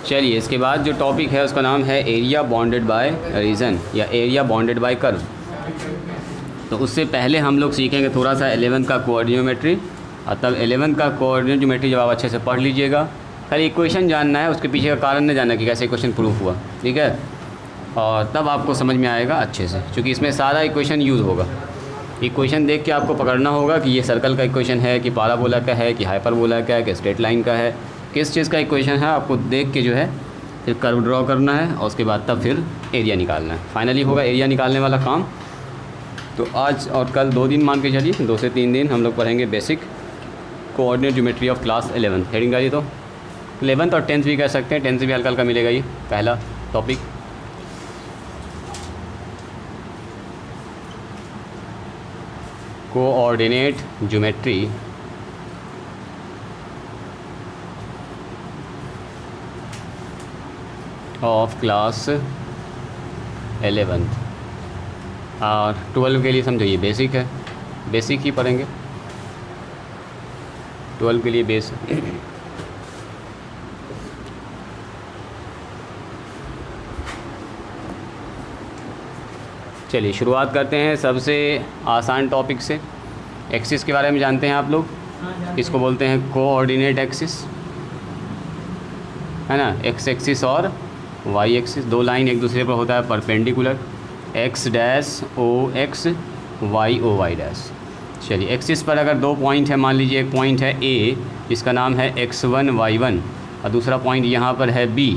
चलिए, इसके बाद जो टॉपिक है उसका नाम है एरिया बाउंडेड बाय रीजन या एरिया बाउंडेड बाय कर्व। तो उससे पहले हम लोग सीखेंगे थोड़ा सा 11th का कोऑर्डिनेट ज्योमेट्री, और तब 11th का कोऑर्डिनेट ज्योमेट्री जब आप अच्छे से पढ़ लीजिएगा, खाली इक्वेशन जानना है, उसके पीछे का कारण नहीं जानना कि कैसे इक्वेशन प्रूफ हुआ, ठीक है, और तब आपको समझ में आएगा अच्छे से, क्योंकि इसमें सारा इक्वेशन यूज़ होगा। इक्वेशन देख के आपको पकड़ना होगा कि ये सर्कल का इक्वेशन है कि पाराबोला का है कि हाइपरबोला का है कि स्ट्रेट लाइन का है, किस चीज़ का इक्वेशन है, आपको देख के जो है फिर कर्व ड्रॉ करना है, और उसके बाद तब फिर एरिया निकालना है। फाइनली होगा एरिया निकालने वाला काम। तो आज और कल 2 दिन मान के चलिए, 2 से 3 दिन हम लोग पढ़ेंगे basic coordinate geometry of class 11th। Heading डालिए तो 11th और 10th भी कह सकते हैं, 10th से भी हल्का हल्का मिलेगा ये पहला topic. Coordinate geometry of class 11th। और 12 के लिए समझो ये बेसिक है, बेसिक ही पढ़ेंगे 12 के लिए बेस। चलिए शुरुआत करते हैं सबसे आसान टॉपिक से। एक्सिस के बारे में जानते हैं आप लोग, इसको बोलते हैं कोऑर्डिनेट एक्सिस, है ना। एक्स एक्सिस और वाई एक्सिस, 2 लाइन एक दूसरे पर होता है perpendicular, X dash O X, Y O Y dash. चलिए एक्सिस पर अगर 2 पॉइंट है, मान लीजिए एक पॉइंट है ए जिसका नाम है x1 y1, और दूसरा पॉइंट यहाँ पर है b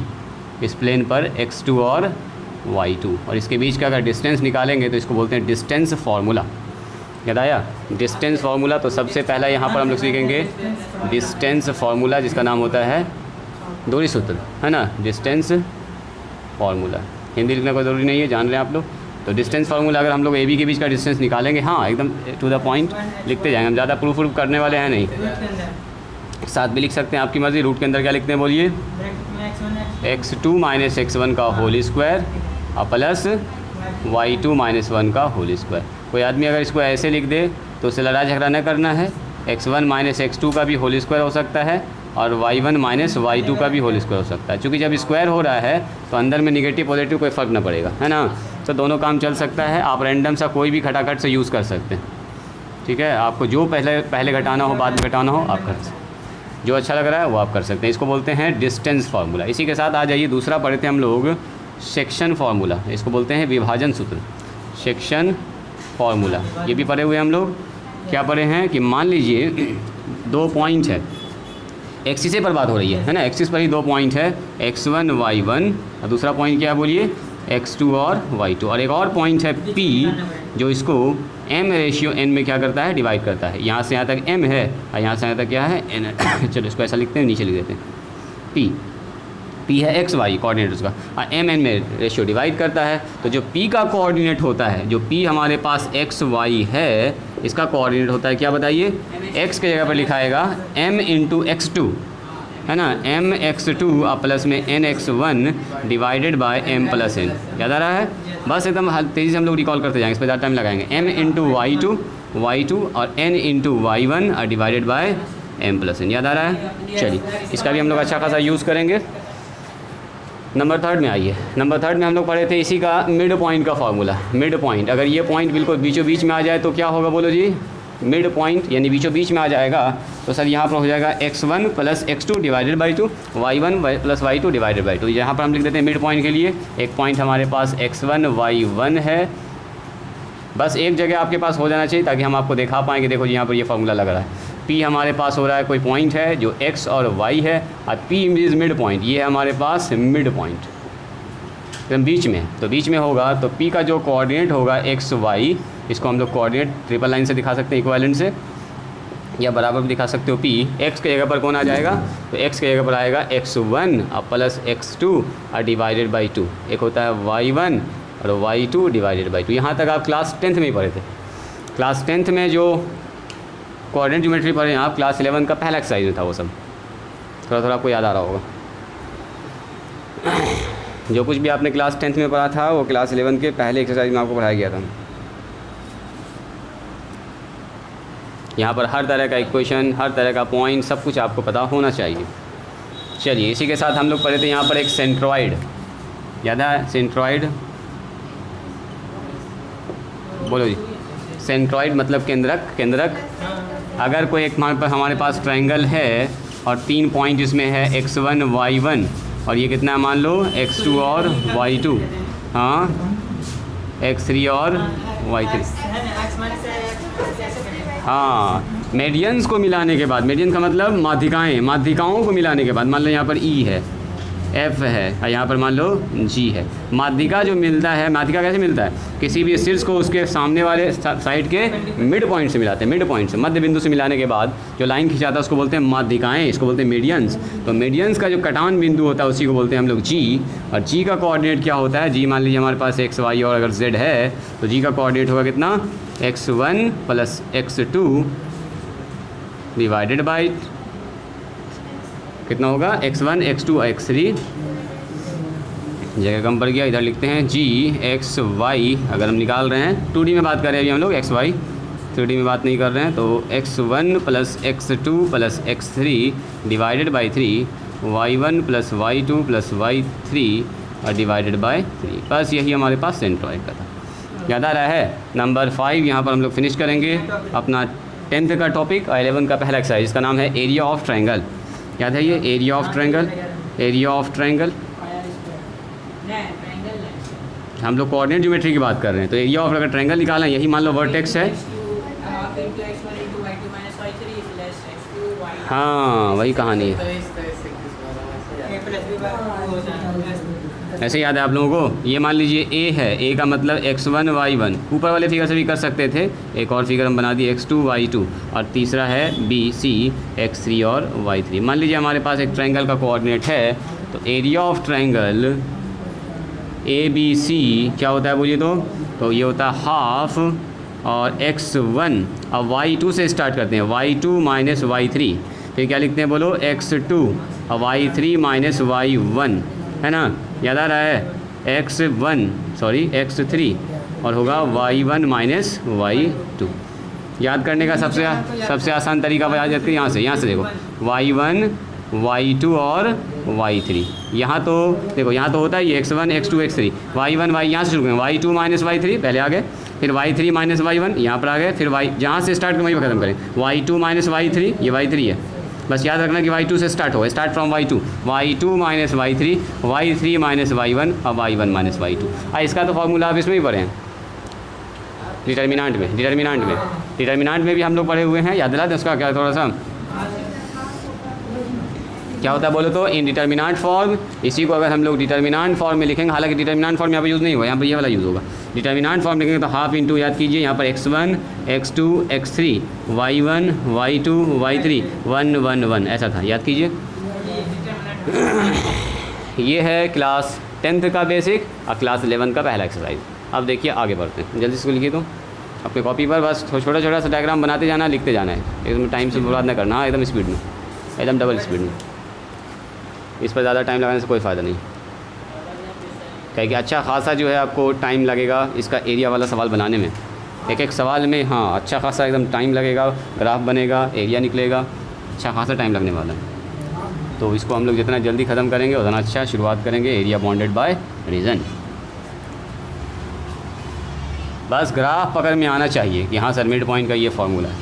इस प्लेन पर x2 और y2, और इसके बीच का अगर डिस्टेंस निकालेंगे तो इसको बोलते हैं डिस्टेंस फार्मूला। याद आया डिस्टेंस फार्मूला? तो सबसे पहला यहाँ पर हम लोग सीखेंगे डिस्टेंस फार्मूला, जिसका नाम होता है दूरी सूत्र, है ना। डिस्टेंस फार्मूला हिंदी लिखना कोई ज़रूरी नहीं है, जान रहे हैं आप लोग। तो डिस्टेंस फार्मूला अगर हम लोग ए बी के बीच का डिस्टेंस निकालेंगे, हाँ एकदम टू द पॉइंट लिखते जाएंगे, हम ज़्यादा प्रूफ करने वाले हैं नहीं। साथ भी लिख सकते हैं, आपकी मर्ज़ी। रूट के अंदर क्या लिखते हैं बोलिए? x2 माइनस x1 का होल स्क्वायर और प्लस y2 माइनस 1 का होल स्क्वायर। कोई आदमी अगर इसको ऐसे लिख दे तो उससे लड़ाई झगड़ा न करना है। x1 माइनस x2 का भी होल स्क्वायर हो सकता है और y1 माइनस y2 का भी होल स्क्वायर हो सकता है। क्योंकि जब स्क्वायर हो रहा है तो अंदर में निगेटिव पॉजिटिव कोई फ़र्क ना पड़ेगा, है ना। तो दोनों काम चल सकता है। आप रैंडम सा कोई भी खटाखट से यूज़ कर सकते हैं, ठीक है। आपको जो पहले घटाना हो, बाद में घटाना हो, आप कर सकते हैं। जो अच्छा लग रहा है वो आप कर सकते हैं। इसको बोलते हैं डिस्टेंस फार्मूला। इसी के साथ आ जाइए, दूसरा पढ़े थे हम लोग सेक्शन फार्मूला, इसको बोलते हैं विभाजन सूत्र, सेक्शन फार्मूला। ये भी पढ़े हुए हम लोग। क्या पढ़े हैं कि मान लीजिए 2 पॉइंट है, एक्सिस पर बात हो रही है ना। एक्सिस पर ही 2 पॉइंट है, x1 y1, और दूसरा पॉइंट क्या बोलिए? x2 और y2, और एक और पॉइंट है p जो इसको m रेशियो n में क्या करता है? डिवाइड करता है। यहाँ से यहाँ तक m है और यहाँ से यहाँ तक क्या है? n। चलो इसको ऐसा लिखते हैं, नीचे लिख देते हैं p है x y कोऑर्डिनेट उसका, और m n में रेशियो डिवाइड करता है। तो जो p का कोऑर्डिनेट होता है, जो p हमारे पास x y है, इसका कोऑर्डिनेट होता है क्या बताइए? x के जगह पर लिखाएगा m इंटू x2, है ना। m x2 और प्लस में n x1 divided by m plus n। याद आ रहा है? बस एकदम तेज़ी से हम लोग रिकॉल करते जाएंगे, इस पर ज़्यादा टाइम लगाएंगे। m इंटू y2 और n इंटू y1 और divided by m plus n। याद आ रहा है? चलिए इसका भी हम लोग अच्छा खासा यूज़ करेंगे। नंबर 3 में आइए। नंबर 3 में हम लोग पढ़े थे इसी का मिड पॉइंट का फार्मूला। मिड पॉइंट, अगर ये पॉइंट बिल्कुल बीचों बीच में आ जाए तो क्या होगा बोलो जी? मिड पॉइंट यानी बीचों बीच में आ जाएगा तो सर यहाँ पर हो जाएगा x1 plus x2 divided by 2, y1 plus y2 divided by 2। यहाँ पर हम लिख देते हैं मिड पॉइंट के लिए एक पॉइंट हमारे पास x1 y1 है। बस एक जगह आपके पास हो जाना चाहिए ताकि हम आपको दिखा पाएँ कि देखो यहाँ पर ये फार्मूला लग रहा है। P हमारे पास हो रहा है कोई पॉइंट है जो x और y है, और P इज़ मिड पॉइंट, ये है हमारे पास मिड पॉइंट एकदम बीच में। तो बीच में होगा तो P का जो कोऑर्डिनेट होगा x y, इसको हम लोग कोऑर्डिनेट ट्रिपल लाइन से दिखा सकते हैं, इक्विवेलेंट से, या बराबर भी दिखा सकते हो। P x के जगह पर कौन आ जाएगा? तो x के जगह पर आएगा x1 और प्लस x2 और डिवाइडेड बाई 2। एक होता है y1 और y2 डिवाइडेड बाई 2। यहाँ तक आप क्लास 10th में ही पढ़े थे। क्लास 10th में जो कोऑर्डिनेट ज्योमेट्री पढ़े हैं आप, क्लास 11 का पहला एक्सरसाइज में था वो सब, थोड़ा थोड़ा आपको याद आ रहा होगा। जो कुछ भी आपने क्लास 10th में पढ़ा था वो क्लास 11 के पहले एक्सरसाइज में आपको पढ़ाया गया था। यहाँ पर हर तरह का इक्वेशन, हर तरह का पॉइंट, सब कुछ आपको पता होना चाहिए। चलिए इसी के साथ हम लोग पढ़े थे यहाँ पर एक सेंट्रॉइड, याद है सेंट्रॉइड, बोलो जी। सेंट्रॉइड मतलब केंद्रक, केंद्रक। अगर कोई एक हमारे पास ट्रायंगल है और 3 पॉइंट इसमें है x1 y1 और ये कितना मान लो x2 और y2, हाँ x3 और y3, हाँ मेडियंस को मिलाने के बाद, मेडियन का मतलब माध्यिकाएं, माध्यिकाओं को मिलाने के बाद मान लो यहाँ पर E है, F है और यहाँ पर मान लो G है। माध्यिका जो मिलता है, माध्यिका कैसे मिलता है? किसी भी शीर्ष को उसके सामने वाले साइड के मिड पॉइंट से मिलाते हैं, मिड पॉइंट से, मध्य बिंदु से मिलाने के बाद जो लाइन खिंचाता है उसको बोलते हैं माध्यिकाएं, इसको बोलते हैं मीडियंस। तो मीडियंस का जो कटान बिंदु होता है उसी को बोलते हैं हम लोग G। और G का कोऑर्डिनेट क्या होता है? G मान लीजिए हमारे पास x y और अगर z है तो G का कोऑर्डिनेट होगा कितना? x1 plus x2 divided by कितना होगा? x1 x2 x3, जगह कम पड़ गया, इधर लिखते हैं g x y। अगर हम निकाल रहे हैं 2D में बात कर रहे हैं अभी हम लोग, x y 3D में बात नहीं कर रहे हैं। तो x1 plus x2 plus x3 divided by 3, y1 plus y2 plus y3 और डिवाइडेड बाई 3। बस यही हमारे पास सेंट्रॉइड का था। याद आ रहा है? नंबर 5 यहाँ पर हम लोग फिनिश करेंगे अपना 10th का टॉपिक और 11 का पहला एक्सरसाइज, इसका नाम है एरिया ऑफ ट्रायंगल। याद है ये area of triangle? Area of triangle हम लोग कोऑर्डिनेट ज्योमेट्री की बात कर रहे हैं। तो एरिया ऑफ अगर ट्रायंगल निकालना, यही मान लो वर्टेक्स है, हाँ वही कहानी है। ऐसे याद है आप लोगों को? ये मान लीजिए A है, A का मतलब x1 y1, ऊपर वाले फिगर से भी कर सकते थे, एक और फिगर हम बना दिए x2 y2, और तीसरा है B C x3 और y3। मान लीजिए हमारे पास एक ट्रायंगल का कोऑर्डिनेट है, तो एरिया ऑफ ट्रायंगल ABC क्या होता है बोलिए तो ये होता है हाफ और x1 और y2 से स्टार्ट करते हैं, y2 माइनस y3, फिर क्या लिखते हैं बोलो? x2 और y3 माइनस y1, है ना? याद आ रहा है? x3 और होगा y1 माइनस y2। याद करने का सबसे आसान तरीका बता देते हैं, यहाँ से देखो y1 y2 और y3। यहाँ तो देखो, यहाँ तो होता है ये x1 x2 x3, y1 y यहाँ से शुरू करें, y2 माइनस y3 पहले आ गए, फिर y3 माइनस y1 यहाँ पर आ गए, फिर y जहाँ से स्टार्ट करें वहीं पर ख़त्म करें, y2 माइनस y3, ये y3 है। बस याद रखना कि y2 से स्टार्ट होगा, start from y2 minus y3, y3 minus y1 और y1 माइनस y2। इसका तो फॉर्मूला आप इसमें ही पढ़े हैं, डिटर्मिनांट में भी हम लोग पढ़े हुए हैं। याद दिला दें उसका क्या, थोड़ा सा क्या होता है बोलो तो? Indeterminate form. इसी को अगर हम लोग डिटर्मिनेंट फॉर्म में लिखेंगे, हालांकि डिटर्मिनेंट फॉर्म यहाँ पर यूज़ नहीं होगा, यहाँ पर ये वाला यूज़ होगा। डिटर्मिनेंट फॉर्म लिखेंगे तो हाफ इंटू, याद कीजिए यहाँ पर x1 x2 x3 y1 y2 y3 1 1 1 ऐसा था, याद कीजिए। ये है क्लास 10th का बेसिक और क्लास 11 का पहला एक्सरसाइज। अब देखिए आगे बढ़ते हैं, जल्दी से लिखिए तो अपने कॉपी पर, बस छोटा छोटा सा डायग्राम बनाते जाना, लिखते जाना है, एकदम टाइम से बर्बाद ना करना, एकदम स्पीड में, एकदम डबल स्पीड में। इस पर ज़्यादा टाइम लगाने से कोई फ़ायदा नहीं, क्या कि अच्छा खासा जो है आपको टाइम लगेगा इसका एरिया वाला सवाल बनाने में। एक सवाल में हाँ अच्छा खासा एकदम टाइम लगेगा, ग्राफ बनेगा, एरिया निकलेगा, अच्छा खासा टाइम लगने वाला है। तो इसको हम लोग जितना जल्दी ख़त्म करेंगे उतना अच्छा। शुरुआत करेंगे एरिया बाउंडेड बाय रीजन। बस ग्राफ पकड़ में आना चाहिए कि हाँ सर मिड पॉइंट का ये फार्मूला है,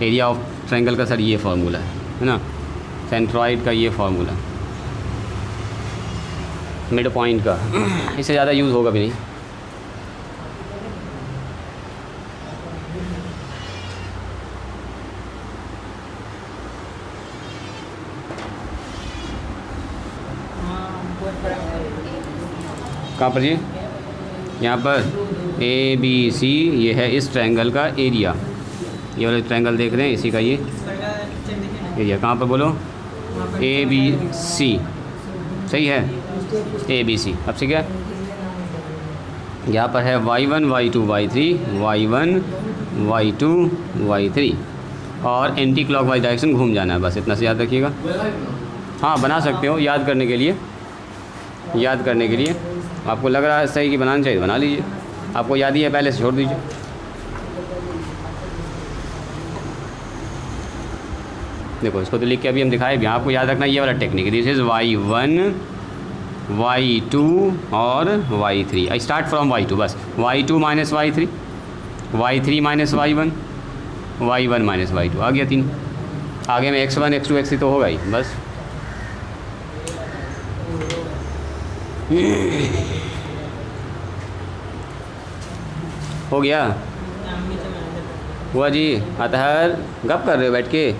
एरिया ऑफ ट्रायंगल का सर ये फार्मूला है ना, सेंट्रॉइड का ये फार्मूला, मिड पॉइंट का, इससे ज़्यादा यूज़ होगा भी नहीं। कहाँ पर जी? यहाँ पर ABC ये है इस ट्रायंगल का एरिया, ये वाला ट्रायंगल देख रहे हैं इसी का ये एरिया। कहाँ पर बोलो? ABC, सही है ABC। अब से क्या यहाँ पर है y1 y2 y3 y1 y2 y3 और एंटी क्लॉकवाइज डायरेक्शन घूम जाना है, बस इतना से याद रखिएगा। हाँ बना सकते हो याद करने के लिए, याद करने के लिए आपको लग रहा है सही कि बनाना चाहिए बना लीजिए, आपको याद ही है पहले से छोड़ दीजिए। देखो इसको तो लिख के अभी हम दिखाए भी, आपको याद रखना ये वाला technique, this is y1 y2 और y3। I start from y2, बस y2 minus y3, y3 minus y1, y1 minus y2, आ गया 3। आगे में x1 x2 x3 तो होगा ही, बस। हो गया हुआ जी। अतहर गप कर रहे हो बैठ के?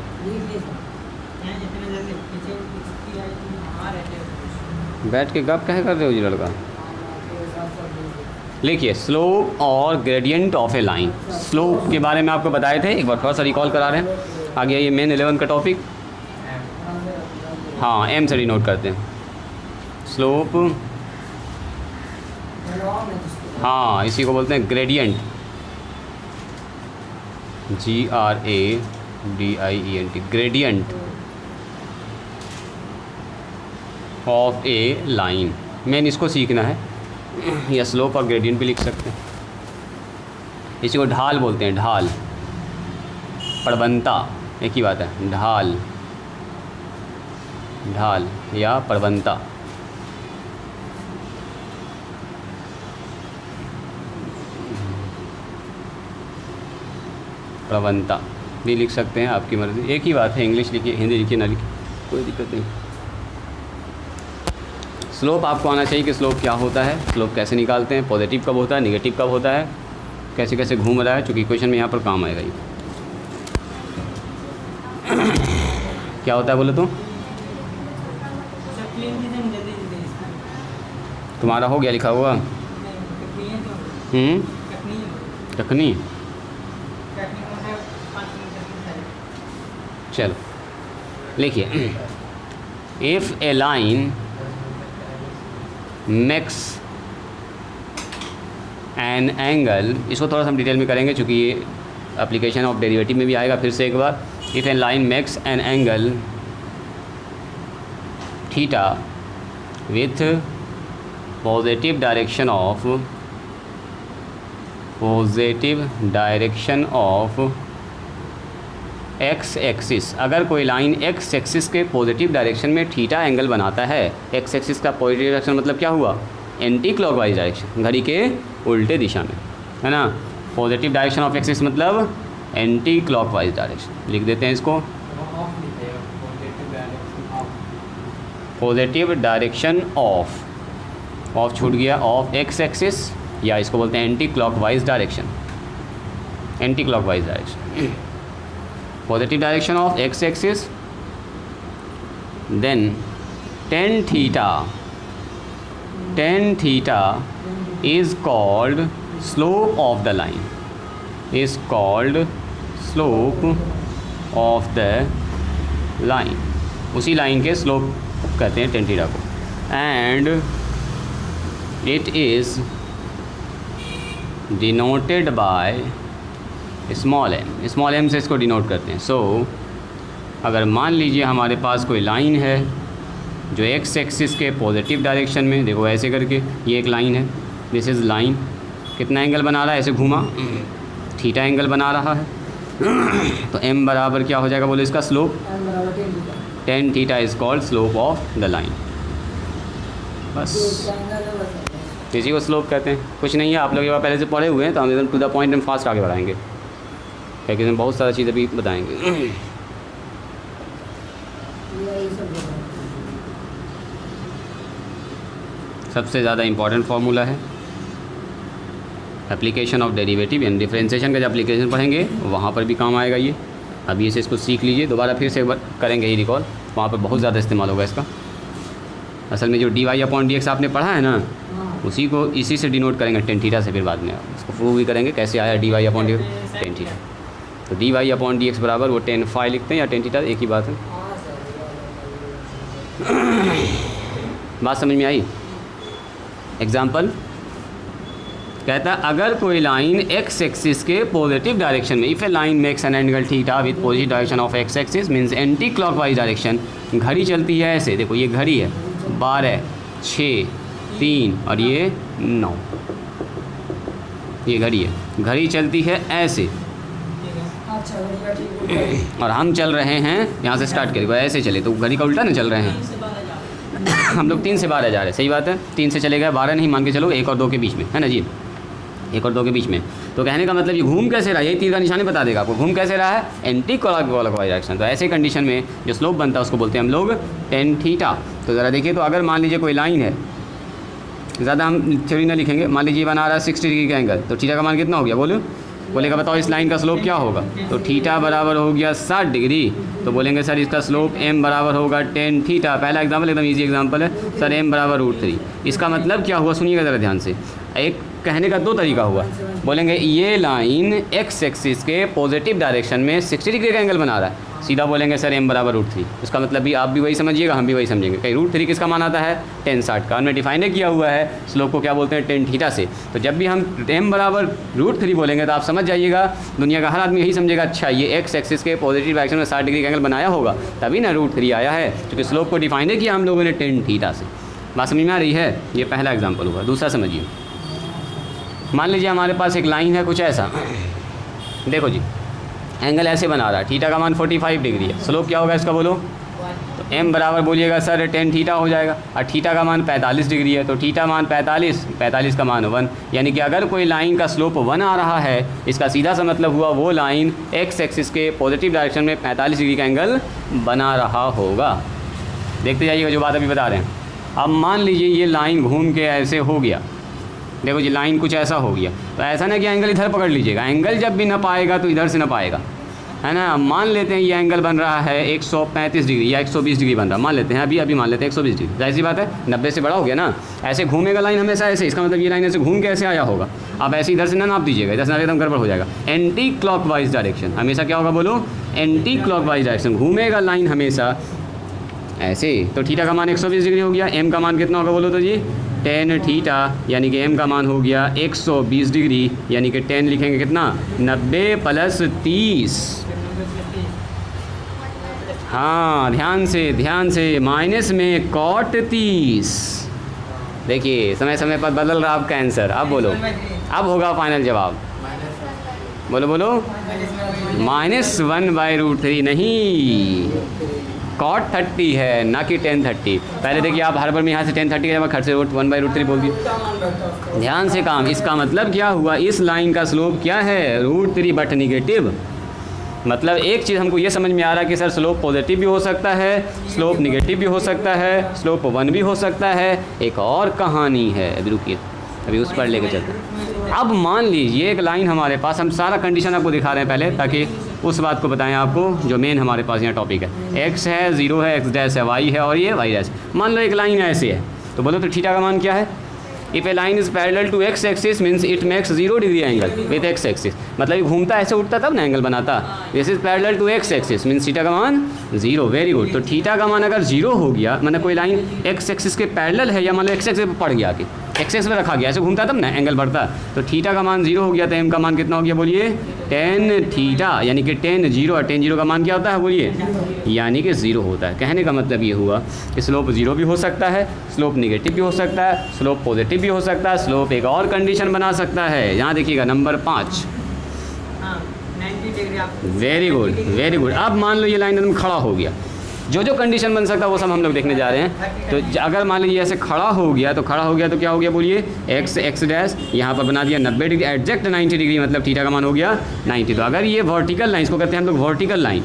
बैठ के गप कहे कर रहे हो जी लड़का? लिखिए स्लोप और gradient of a line. Slope के बारे में आपको बताए थे, एक बार थोड़ा सा रिकॉल करा रहे हैं। आ गया ये मेन 11 का टॉपिक। हाँ, एम से डिनोट करते हैं स्लोप। हाँ, इसी को बोलते हैं gradient, GRADIENT, gradient of a line. Main इसको सीखना है, या स्लोप और ग्रेडियंट भी लिख सकते हैं। इसी को ढाल बोलते हैं, ढाल, प्रवणता, एक ही बात है, ढाल, ढाल या प्रवणता। प्रवणता भी लिख सकते हैं, आपकी मर्ज़ी, एक ही बात है। इंग्लिश लिखिए, हिंदी लिखिए, ना लिखिए, कोई दिक्कत नहीं। स्लोप आपको आना चाहिए कि स्लोप क्या होता है, स्लोप कैसे निकालते हैं, पॉजिटिव कब होता है, नेगेटिव कब होता है, कैसे कैसे घूम रहा है, चूँकि क्वेश्चन में यहाँ पर काम आएगा ये। क्या होता है बोले तो? तुम्हारा हो गया लिखा हुआ? टकनी। चलो लिखिए, if a line makes an angle, इसको थोड़ा सा हम डिटेल में करेंगे चूँकि ये एप्लीकेशन ऑफ डेरिवेटिव में भी आएगा। फिर से एक बार, if a line makes an angle theta with positive direction of x axis, अगर कोई लाइन एक्स एक्सिस के पॉजिटिव डायरेक्शन में थीटा एंगल बनाता है। एक्स एक्सिस का पॉजिटिव डायरेक्शन मतलब क्या हुआ? एंटी क्लॉकवाइज डायरेक्शन, घड़ी के उल्टे दिशा में, है ना। पॉजिटिव डायरेक्शन ऑफ एक्सिस मतलब एंटी क्लॉकवाइज डायरेक्शन। लिख देते हैं इसको, पॉजिटिव डायरेक्शन ऑफ छूट गया, ऑफ एक्स एक्सिस, या इसको बोलते हैं anti clockwise direction, anti clockwise direction, positive direction of x axis, then tan theta is called slope of the line, is called slope of the line, उसी line के slope कहते हैं tan theta को, and it is denoted by small M से इसको denote करते हैं। सो अगर मान लीजिए हमारे पास कोई लाइन है जो एक्स एक्सिस के पॉजिटिव डायरेक्शन में, देखो ऐसे करके ये एक लाइन है, दिस इज़ लाइन, कितना एंगल बना रहा है, ऐसे घूमा, थीटा एंगल बना रहा है। तो एम बराबर क्या हो जाएगा बोले इसका slope, tan theta is called slope of the line. बस इसी को स्लोप कहते हैं, कुछ नहीं है। आप लोग ये पहले से पढ़े हुए हैं, तो हम एकदम टू द पॉइंट में फास्ट आगे बढ़ाएंगे, क्योंकि इसमें बहुत सारी चीज़ें भी बताएंगे। सबसे ज़्यादा इम्पॉर्टेंट फार्मूला है एप्लीकेशन ऑफ डेरिवेटिव, यानी डिफरेंशिएशन का जब एप्लीकेशन पढ़ेंगे वहाँ पर भी काम आएगा ये। अभी इसे इसको सीख लीजिए, दोबारा फिर से करेंगे ही रिकॉल, वहाँ पर बहुत ज़्यादा इस्तेमाल होगा इसका। असल में जो dy/dx आपने पढ़ा है ना, उसी को इसी से डिनोट करेंगे tan थीटा से, फिर बाद में इसको प्रूव भी करेंगे कैसे आया dy/dx tan थीटा। तो dy/dx बराबर वो tan phi लिखते हैं या tan थीटा, एक ही बात है। बात समझ में आई? एग्जाम्पल कहता है अगर कोई लाइन एक्स एक्सिस के पॉजिटिव डायरेक्शन में, if a line makes an angle theta with positive direction of x axis means anti clockwise direction. घड़ी चलती है ऐसे, देखो ये घड़ी है 12, 6, 3 और ये 9, ये घड़ी है, घड़ी चलती है ऐसे, और हम चल रहे हैं यहाँ से स्टार्ट करेंगे, ऐसे चले तो घड़ी का उल्टा ना चल रहे हैं। हम लोग 3 से 12 जा रहे हैं, सही बात है। 3 से चले गए, 12 नहीं मान के चलो 1 और 2 के बीच में, है ना जी, 1 और 2 के बीच में। तो कहने का मतलब ये घूम कैसे रहा है, यही तीर का निशानी बता देगा आपको, घूम कैसे रहा है, एंटी क्लॉकवाइज डायरेक्शन। तो ऐसे कंडीशन में जो स्लोप बनता है उसको बोलते हैं हम लोग टेन थीटा। तो ज़रा देखिए, तो अगर मान लीजिए कोई लाइन है, ज़्यादा हम थ्योरी ना लिखेंगे, मान लीजिए बना रहा है 60 डिग्री का एंगल, तो थीटा का मान कितना हो गया बोलेगा बताओ इस लाइन का स्लोप क्या होगा। तो थीटा बराबर हो गया 60 डिग्री। तो बोलेंगे सर इसका स्लोप m बराबर होगा टेन थीटा। पहला एग्जाम्पल एकदम इजी एग्जाम्पल है सर, m बराबर √3। इसका मतलब क्या हुआ, सुनिएगा ज़रा ध्यान से। एक कहने का 2 तरीका हुआ। बोलेंगे ये लाइन x एक्सिस के पॉजिटिव डायरेक्शन में 60 डिग्री का एंगल बना रहा है, सीधा बोलेंगे सर m बराबर √3। उसका मतलब भी आप भी वही समझिएगा, हम भी वही समझेंगे। कहीं √3 किसका मान आता है, टेन 60 का। हमने डिफाइन किया हुआ है स्लोप को क्या बोलते हैं, टेन थीटा से। तो जब भी हम m बराबर √3 बोलेंगे तो आप समझ जाइएगा, दुनिया का हर आदमी यही समझेगा, अच्छा ये x एक्सिस के पॉजिटिव डायरेक्शन में 60 डिग्री का एंगल बनाया होगा तभी ना √3 आया है, क्योंकि स्लोप को डिफाइन किया हम लोगों ने टेन थीटा से। बात समझ में आ रही है। ये पहला एग्जाम्पल हुआ। दूसरा समझिए, मान लीजिए हमारे पास एक लाइन है कुछ ऐसा, देखो जी एंगल ऐसे बना रहा है, थीटा का मान 45 डिग्री है, स्लोप क्या होगा इसका बोलो। तो m बराबर बोलिएगा सर टेन थीटा हो जाएगा, और थीटा का मान 45 डिग्री है, तो थीटा मान 45 का मान 1। यानी कि अगर कोई लाइन का स्लोप 1 आ रहा है, इसका सीधा सा मतलब हुआ वो लाइन x एक्सिस के पॉजिटिव डायरेक्शन में 45 डिग्री का एंगल बना रहा होगा। देखते जाइएगा जो बात अभी बता रहे हैं। अब मान लीजिए ये लाइन घूम के ऐसे हो गया, देखो जी लाइन कुछ ऐसा हो गया, तो ऐसा ना कि एंगल इधर पकड़ लीजिएगा, एंगल जब भी ना पाएगा तो इधर से ना पाएगा, है ना। अब मान लेते हैं ये एंगल बन रहा है 135 डिग्री या 120 डिग्री बन रहा है, मान लेते हैं अभी मान लेते हैं 120 डिग्री, जाहिर सी बात है 90 से बड़ा हो गया ना। ऐसे घूमेगा लाइन हमेशा ऐसे, इसका मतलब ये लाइन ऐसे घूम के ऐसे आया होगा। आप ऐसे इधर से ना नाप दीजिएगा, इधर से एकदम गड़बड़ हो जाएगा। एंटी क्लॉकवाइज डायरेक्शन हमेशा क्या होगा बोलो, एंटी क्लॉकवाइज डायरेक्शन, घूमेगा लाइन हमेशा ऐसे। तो थीटा का मान 120 डिग्री हो गया, m का मान कितना होगा बोलो तो जी टेन थीटा, यानी कि m का मान हो गया 120 डिग्री, यानी कि 10 लिखेंगे कितना 90 + 30। हाँ ध्यान से माइनस में cot 30। देखिए समय समय पर बदल रहा आपका आंसर। अब बोलो, अब होगा फाइनल जवाब, बोलो -1/√3 नहीं, cot 30 है ना कि tan 30। पहले देखिए आप हर बार में यहाँ से tan 30 का जब खर्च 1/√3 बोल दिया। ध्यान से काम, इसका मतलब क्या हुआ, इस लाइन का स्लोप क्या है √3 बट निगेटिव। मतलब एक चीज़ हमको ये समझ में आ रहा है कि सर स्लोप पॉजिटिव भी हो सकता है, स्लोप निगेटिव भी हो सकता है, स्लोप 1 भी हो सकता है। एक और कहानी है, अभी रुकिए, अभी उस पर लेके चलते हैं। अब मान लीजिए एक लाइन हमारे पास, हम सारा कंडीशन आपको दिखा रहे हैं पहले ताकि उस बात को बताएं आपको जो मेन हमारे पास यहाँ टॉपिक है। x है, 0 है, x डैश है, y है और ये y डैश। मान लो एक लाइन ऐसे है, तो बोलो तो थीटा का मान क्या है। If a line is parallel to x axis means it makes 0 degree angle with x axis. मतलब ये घूमता ऐसे उठता तब ना एंगल बनाता। This is parallel to x axis means theta का मान 0। Very good. तो थीटा का मान अगर 0 हो गया, मतलब कोई लाइन x एक्सिस के पैरेलल है या मान लो x एक्सिस पे पड़ गया कि x एक्सिस पे रखा गया, ऐसे घूमता तब ना एंगल बढ़ता। तो थीटा का मान 0 हो गया, तो m का मान कितना हो गया बोलिए tan थीटा, यानी कि tan 0। और tan 0 का मान क्या होता है बोलिए, यानी कि 0 होता है। कहने का मतलब ये हुआ कि स्लोप 0 भी हो सकता है, स्लोप निगेटिव भी हो सकता है, स्लोप पॉजिटिव भी हो सकता है, स्लोप एक और कंडीशन बना सकता है। यहाँ देखिएगा नंबर 5। Very good. अब मान लो ये लाइन एकदम खड़ा हो गया, जो कंडीशन बन सकता है वो सब हम लोग देखने जा रहे हैं। तो अगर मान लीजिए ऐसे खड़ा हो गया तो क्या हो गया बोलिए x डैश, यहाँ पर बना दिया 90 डिग्री, एग्जैक्ट 90 डिग्री, मतलब थीटा का मान हो गया 90। तो अगर ये वर्टिकल लाइन, इसको कहते हैं हम लोग वर्टिकल लाइन,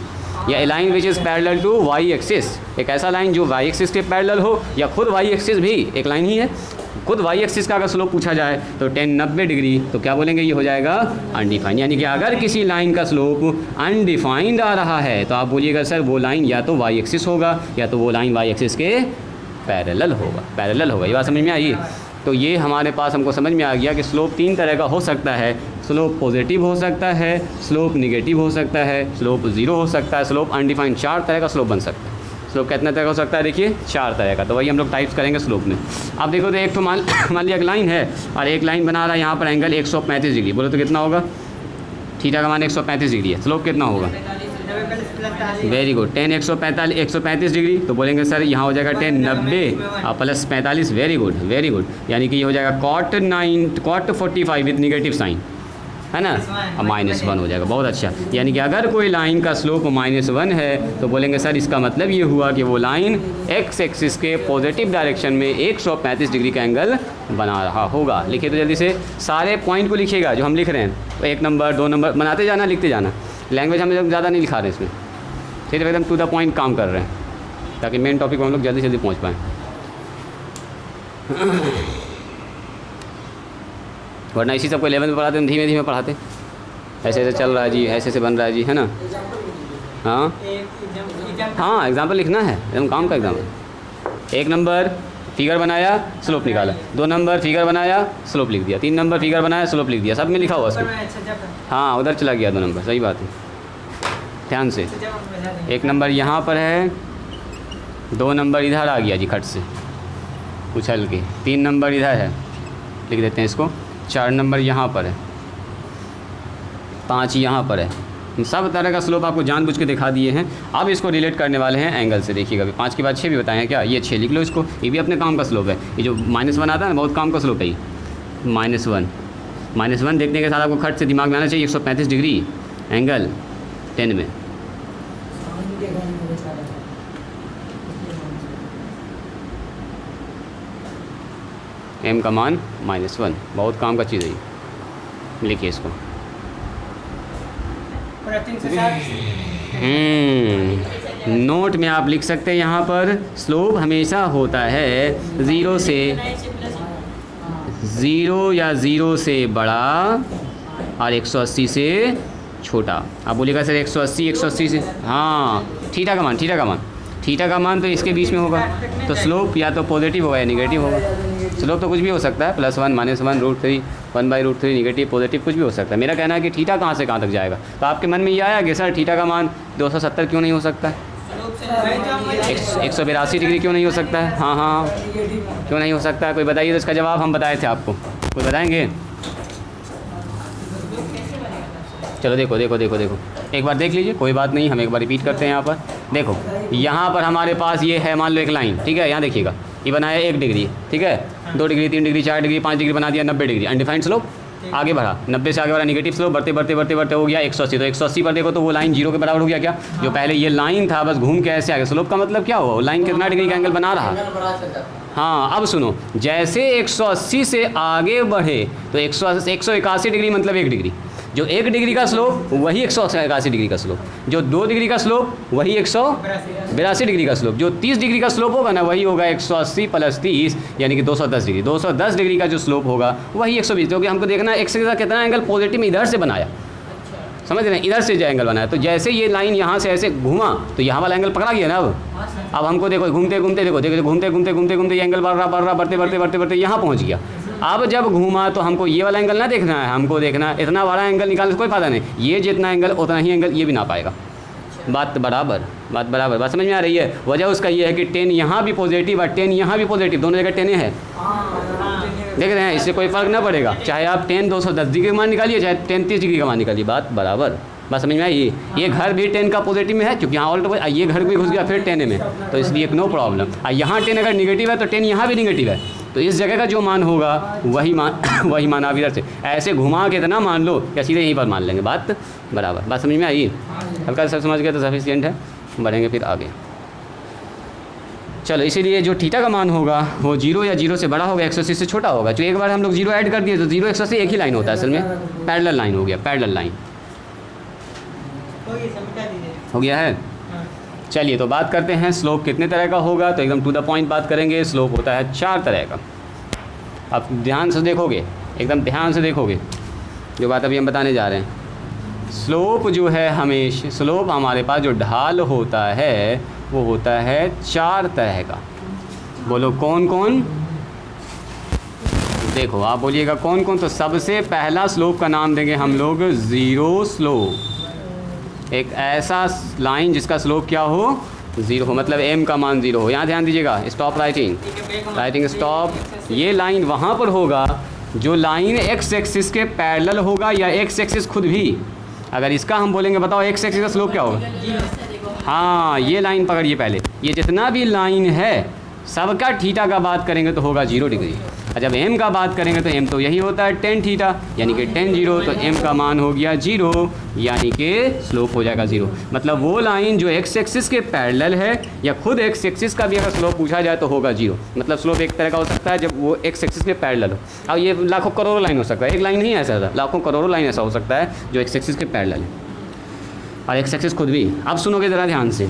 या a line which is parallel to y axis, एक ऐसा लाइन जो y एक्सिस के पैरेलल हो, या खुद y एक्सिस भी एक लाइन ही है, खुद y एक्सिस का अगर स्लोप पूछा जाए तो tan 90 डिग्री, तो क्या बोलेंगे ये हो जाएगा अनडिफाइंड। यानी कि अगर किसी लाइन का स्लोप अनडिफाइंड आ रहा है तो आप बोलिएगा सर वो लाइन या तो y एक्सिस होगा या तो वो लाइन y एक्सिस के पैरेलल होगा। ये बात समझ में आई। तो ये हमारे पास हमको समझ में आ गया कि स्लोप 3 तरह का हो सकता है। स्लोप पॉजिटिव हो सकता है, स्लोप निगेटिव हो सकता है, स्लोप 0 हो सकता है, स्लोप अनडिफाइंड। 4 तरह का स्लोप बन सकता है। स्लोप कितने तरह का हो सकता है देखिए, 4 तरह का। तो वही हम लोग टाइप्स करेंगे स्लोप में। अब देखो तो एक तो मान लिया एक लाइन है और एक लाइन बना रहा है यहाँ पर एंगल 135 डिग्री, बोलो तो कितना होगा, थीटा का मान 135 डिग्री है, स्लोप कितना होगा। Very good. tan 135 डिग्री, तो बोलेंगे सर यहाँ हो जाएगा tan 90 + 45। Very good. यानी कि ये हो जाएगा cot 45 विथ निगेटिव साइन, है ना, अब -1 हो जाएगा। बहुत अच्छा, यानी कि अगर कोई लाइन का स्लोप -1 है तो बोलेंगे सर इसका मतलब ये हुआ कि वो लाइन एक्स एक्सिस के पॉजिटिव डायरेक्शन में 135 डिग्री का एंगल बना रहा होगा। लिखिए तो जल्दी से सारे पॉइंट को लिखिएगा जो हम लिख रहे हैं, तो 1 नंबर 2 नंबर बनाते जाना, लिखते जाना। लैंग्वेज हम ज़्यादा नहीं लिखा रहे इसमें, सिर्फ एकदम टू द पॉइंट काम कर रहे हैं ताकि मेन टॉपिक को हम लोग जल्दी से जल्दी पहुँच पाएँ। वरना इसी सबको 11 में पढ़ाते हैं, धीमे धीमे पढ़ाते, ऐसे ऐसे चल रहा है जी, ऐसे ऐसे बन रहा है जी, है ना। हाँ एग्जाम्पल लिखना है, एकदम काम का एग्जाम्पल। 1 नंबर फिगर बनाया, स्लोप निकाला। 2 नंबर फिगर बनाया, स्लोप लिख दिया। 3 नंबर फिगर बनाया, स्लोप लिख दिया। सब में लिखा हुआ उसमें। हाँ उधर चला गया 2 नंबर, सही बात है, ध्यान से। 1 नंबर यहाँ पर है, 2 नंबर इधर आ गया जी खट से उछल के, 3 नंबर इधर है, लिख देते हैं इसको। 4 नंबर यहाँ पर है, 5 यहाँ पर है। सब तरह का स्लोप आपको जानबूझ के दिखा दिए हैं। अब इसको रिलेट करने वाले हैं एंगल से। देखिएगा 5 के बाद 6 भी बताए हैं क्या, ये 6 लिख लो इसको, ये भी अपने काम का स्लोप है। ये जो -1 आता है ना, बहुत काम का स्लोप है ये। -1 देखने के साथ आपको खट से दिमाग में आना चाहिए 135 डिग्री एंगल 10 में। m का मान -1, बहुत काम का चीज़ है ये, लिखिए इसको। नोट में आप लिख सकते हैं यहाँ पर स्लोप हमेशा होता है 0 से 0 या 0 से बड़ा और 180 से छोटा। आप बोलिएगा सर 180 से, हाँ थीटा का मान तो इसके बीच में होगा, तो स्लोप या तो पॉजिटिव होगा या निगेटिव होगा। स्लोप तो कुछ भी हो सकता है, +1 -1 √3 1/√3 निगेटिव पॉजिटिव कुछ भी हो सकता है। मेरा कहना है कि थीटा कहाँ से कहाँ तक जाएगा। तो आपके मन में ये आया कि सर थीटा का मान 270 क्यों नहीं हो सकता है, 182 डिग्री क्यों नहीं हो सकता है। हाँ क्यों नहीं हो सकता है, कोई बताइए। तो इसका जवाब हम बताए थे आपको, कोई बताएंगे। चलो देखो एक बार देख लीजिए, कोई बात नहीं, हम एक बार रिपीट करते हैं। यहाँ पर देखो, यहाँ पर हमारे पास ये है, मान लो एक लाइन, ठीक है। यहाँ देखिएगा, ये बनाया 1 डिग्री, ठीक है, 2 डिग्री 3 डिग्री 4 डिग्री 5 डिग्री बना दिया, 90 डिग्री अनडिफाइंड स्लोप। आगे बढ़ा, 90 से आगे बढ़ा निगेटिव स्लोप, बढ़ते हो गया 180। तो 180 पर देखो तो वो लाइन 0 के बराबर हो गया क्या। जो पहले ये लाइन था बस घूम के ऐसे आ गया। स्लोप का मतलब क्या हुआ, लाइन कितना डिग्री का एंगल बना रहा। हाँ अब सुनो, जैसे 180 से आगे बढ़े तो 181 डिग्री मतलब 1 डिग्री। जो 1 डिग्री का स्लोप वही 181 डिग्री का स्लोप, जो 2 डिग्री का स्लोप वही 182 डिग्री का स्लोप, जो 30 डिग्री का स्लोप होगा ना वही होगा 180 + 30 यानी कि 210 डिग्री। 210 डिग्री का जो स्लोप होगा वही 120, क्योंकि हमको देखना है एक्स के साथ कितना एंगल पॉजिटिव में इधर से बनाया, समझ रहे हैं, इधर से जो एंगल बनाया। तो जैसे ये लाइन यहाँ से ऐसे घूमा तो यहाँ वाला एंगल पकड़ा गया ना। अब हमको देखो घूमते घूमते ये एंगल बढ़ रहा बढ़ते यहाँ पहुँच गया। अब जब घूमा तो हमको ये वाला एंगल ना देखना है, हमको देखना है इतना बड़ा एंगल निकालने से कोई फ़ायदा नहीं। ये जितना एंगल उतना ही एंगल ये भी ना पाएगा। बात बराबर, बात समझ में आ रही है। वजह उसका ये है कि 10 यहाँ भी पॉजिटिव और 10 यहाँ भी पॉजिटिव, दोनों जगह 10 है। देख रहे हैं, इससे कोई फ़र्क ना पड़ेगा, चाहे आप 10 210 डिग्री का मान निकालिए, चाहे 10 30 डिग्री का मान निकालिए, बात बराबर। बात समझ में आई। ये घर भी 10 का पॉजिटिव में है, क्योंकि यहाँ ऑल्ट ये घर भी घुस गया फिर 10 में, तो इसलिए नो प्रॉब्लम। यहाँ 10 अगर निगेटिव है तो 10 यहाँ भी निगेटिव है, तो इस जगह का जो मान होगा वही मान आप इधर से ऐसे घुमा के इतना मान लो या सीधे यहीं पर मान लेंगे, बात बराबर। बात समझ में आई, हल्का सब समझ गया तो सफिशिएंट है, बढ़ेंगे फिर आगे। चलो, इसीलिए जो थीटा का मान होगा वो 0 या 0 से बड़ा होगा, 180 से छोटा होगा। जो एक बार हम लोग 0 ऐड कर दिए तो 0 180 एक ही लाइन होता है, असल में पैरेलल लाइन हो गया, पैरेलल लाइन हो गया है। चलिए तो बात करते हैं स्लोप कितने तरह का होगा, तो एकदम टू द पॉइंट बात करेंगे। स्लोप होता है 4 तरह का। अब ध्यान से देखोगे, एकदम ध्यान से देखोगे जो बात अभी हम बताने जा रहे हैं। स्लोप जो है हमेशा, स्लोप हमारे पास जो ढाल होता है वो होता है 4 तरह का। बोलो कौन कौन, देखो आप बोलिएगा कौन कौन। तो सबसे पहला स्लोप का नाम देंगे हम लोग ज़ीरो स्लोप। एक ऐसा लाइन जिसका स्लोप क्या हो, 0 हो, मतलब m का मान 0 हो। यहाँ ध्यान दीजिएगा, स्टॉप राइटिंग स्टॉप। ये लाइन वहाँ पर होगा जो लाइन x एक्सिस के पैरेलल होगा, या x एक्सिस खुद भी। अगर इसका हम बोलेंगे बताओ x एक्सिस का स्लोप क्या होगा। हाँ, ये लाइन पकड़िए पहले, ये जितना भी लाइन है सबका थीटा का बात करेंगे तो होगा 0 डिग्री, और जब m का बात करेंगे तो m तो यही होता है tan थीटा, यानी कि tan 0, तो m का मान हो गया 0, यानी कि स्लोप हो जाएगा 0। मतलब वो लाइन जो x एक्सिस के पैरेलल है या खुद x एक्सिस का भी अगर स्लोप पूछा जाए तो होगा 0। मतलब स्लोप एक तरह का हो सकता है जब वो x एक्सिस के पैरेलल हो। अब ये लाखों करोड़ों लाइन हो सकता है, एक लाइन नहीं ऐसा था, लाखों करोड़ों लाइन ऐसा हो सकता है जो x एक्सिस के पैरेलल है और x एक्सिस खुद भी। अब सुनोगे ज़रा ध्यान से,